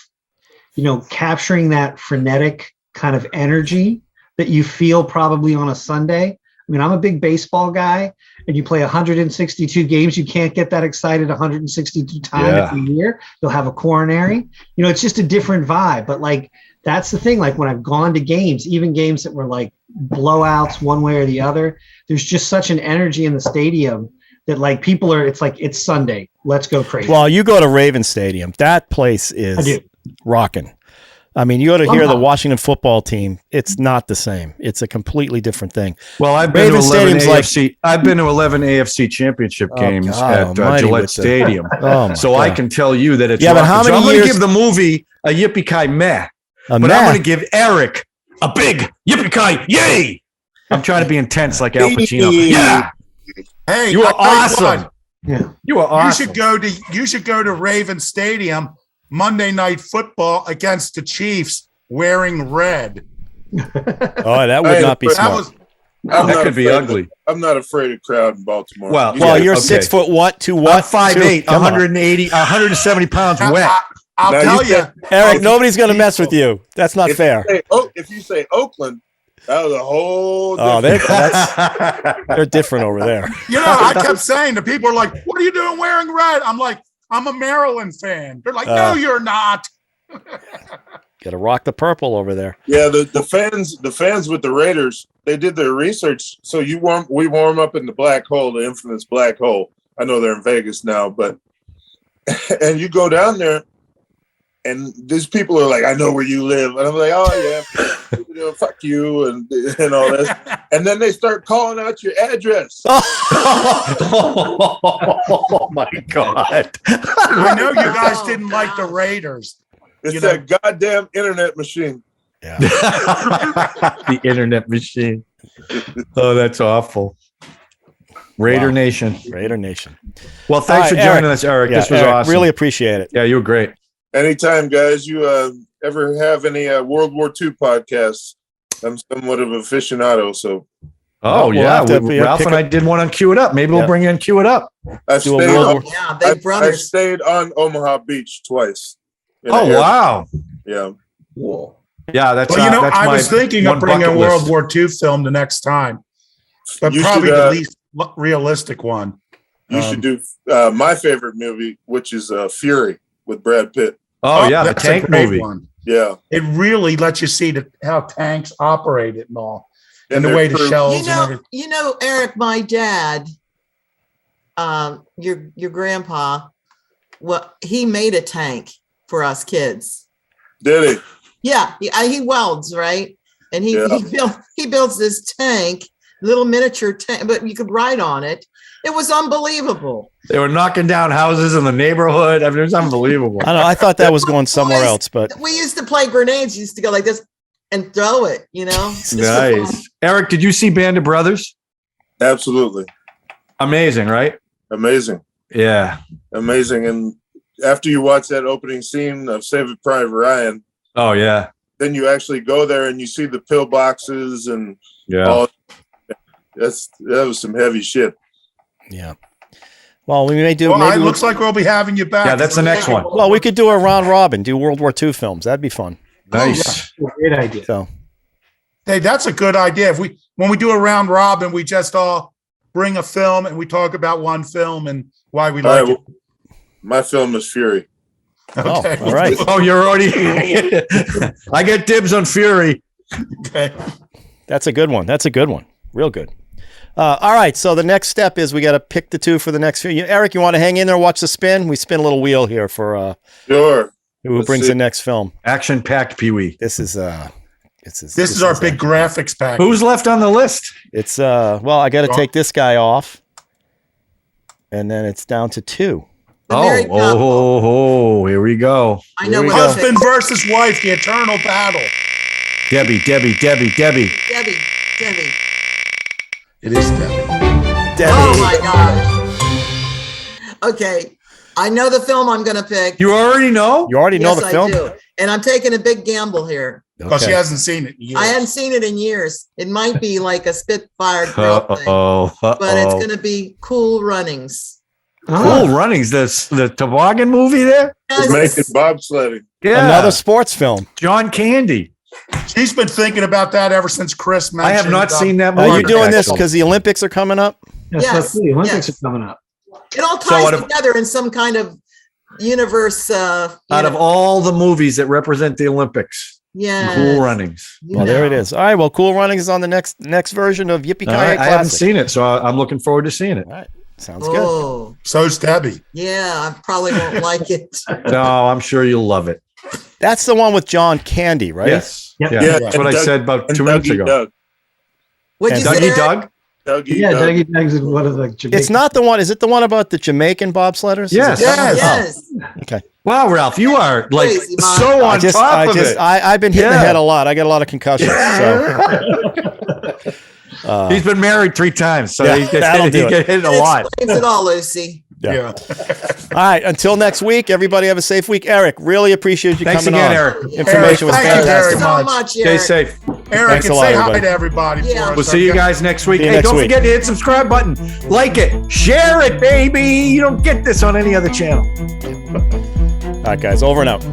capturing that frenetic kind of energy that you feel probably on a Sunday. I mean, I'm a big baseball guy, and you play 162 games. You can't get that excited 162 times a year. You'll have a coronary. It's just a different vibe. But that's the thing. Like when I've gone to games, even games that were like blowouts one way or the other, there's just such an energy in the stadium that people are. It's like it's Sunday. Let's go crazy. Well, you go to Raven Stadium. That place is rocking. I mean, you ought to hear the Washington football team. It's not the same. It's a completely different thing. Well, I've been to 11 AFC. I've been to 11 AFC championship games at Gillette Stadium, so I can tell you that it's. Yeah, but how many I'm going years? to give the movie a yippee-ki-meh, but I'm going to give Eric a big yippee-ki-yay. I'm trying to be intense like Al Pacino. Yeah. Hey, you are awesome. Yeah, you are awesome. You should go to Raven Stadium Monday Night Football against the Chiefs wearing red. Oh, that would not be smart. That could be ugly. I'm not afraid of crowd in Baltimore. Well, you're 6 foot what to what? 5'8", 180, 170 pounds wet. I'll tell you, Eric. Nobody's going to mess with you. That's not fair. If you say Oakland, that was a whole. They're different over there. I kept saying to people are like, "What are you doing wearing red?" I'm like, "I'm a Maryland fan." They're like, "No, you're not." Got to rock the purple over there. Yeah, the fans with the Raiders, they did their research. So we warm up in the black hole, the infamous black hole. I know they're in Vegas now, but and you go down there, and these people are like, "I know where you live," and I'm like, "Oh yeah, fuck you," and all this, and then they start calling out your address. Oh my God! I know you guys didn't like the Raiders. It's that goddamn internet machine. Yeah. The internet machine. Oh, that's awful. Raider Nation. Well, thanks for joining us, Eric. This was awesome. Really appreciate it. Yeah, you were great. Anytime, guys. You ever have any World War II podcasts? I'm somewhat of an aficionado, so. Oh, yeah. Ralph and I did one on Cue It Up. Maybe we'll bring in Cue It Up. I stayed on Omaha Beach twice. Oh, wow. Yeah. Cool. Yeah, that's I was thinking of bringing a World War II film the next time, but probably the least realistic one. You should do my favorite movie, which is Fury with Brad Pitt. Oh yeah, the tank movie. One. Yeah, it really lets you see how tanks operate it and all, and the way the shells. And everything. Eric, my dad, your grandpa, he made a tank for us kids. Did he? Yeah, he welds, right? and he builds this tank, little miniature tank, but you could ride on it. It was unbelievable. They were knocking down houses in the neighborhood. I mean, it was unbelievable. I don't know. I thought that was going somewhere else, but we used to play grenades. You used to go like this and throw it, you know? Nice. Eric, did you see Band of Brothers? Absolutely. Amazing, right? Amazing. Yeah. Amazing. And after you watch that opening scene of Saving Private Ryan, Oh, yeah. then you actually go there and you see the pillboxes and all. That was some heavy shit. yeah. Well, we may do. Well, maybe it looks like we'll be having you back. Yeah, that's the next one. Well, we could do a round robin, do World War II films. That'd be fun. Nice. Great idea. So, Hey, that's a good idea. When we do a round robin, we just all bring a film and we talk about one film and why we like it. My film is Fury. Okay. all right. Oh, you're already. I get dibs on Fury. Okay. That's a good one. That's a good one. Real good. All right. So the next step is we got to pick the two for the next few. Eric, you want to hang in there, watch the spin? We spin a little wheel here for Sure. who brings the next film. Action packed Pee Wee. This is This is our big graphics pack. Who's left on the list? It's well, I got to take this guy off, and then it's down to two. The married couple. Here we go. I know we what go. Husband versus wife, the eternal battle. Debbie. Debbie. It is Debbie. Oh my gosh. Okay. I know the film I'm going to pick. You already know? You already know Yes, the film. I do. And I'm taking a big gamble here. Because she hasn't seen it yet. I hadn't seen it in years. It might be like a Spitfire grill thing, but it's going to be Cool Runnings. Cool Runnings. The toboggan movie there? Yes. Making bobsledding. Yeah. Another sports film. John Candy. She's been thinking about that ever since Chris mentioned. I have not seen that movie. Are you doing this because the Olympics are coming up? Yes, the Olympics yes. are coming up. It all So ties out of- together in some kind of universe. Out of all the movies that represent the Olympics, yeah, Cool Runnings. Well, there it is. All right. Well, Cool Runnings is on the next version of Yippee-Ki-Yay All right, I haven't Classic. seen it, so I'm looking forward to seeing it. All right. Sounds good. Oh, So's Debbie. yeah, I probably won't like it. No, I'm sure you'll love it. That's the one with John Candy, right? Yes. Yep. Yeah, Yeah, that's and what I Doug- said about And 2 minutes Dougie ago. Doug. What'd you say, Dougie Eric? Doug? Dougie Yeah, Doug. Dougie Doug's is one of the Jamaican. It's not the one. Is it the one about the Jamaican bobsledders? Yes. Is it that one? Yes. Yes. Oh, okay. Wow, Ralph, you are like Crazy, Mom. so on top of it. I've been hitting the Yeah. head a lot. I got a lot of concussions. So He's been married 3 times, so Yeah, he that'll do gets hit a That lot. explains it all, Lucy. Yeah. all right. Until next week, everybody have a safe week. Eric, really appreciate you Thanks coming again, on. Eric. Information was Eric, thank you fantastic. very So much. much, Stay Eric. safe. Eric, Thanks and a lot, say hi everybody. to everybody. Yeah. For us. We'll see you guys next week. See you Hey, next don't week. forget to hit subscribe button. Like it. Share it, baby. You don't get this on any other channel. All right, guys. Over and out.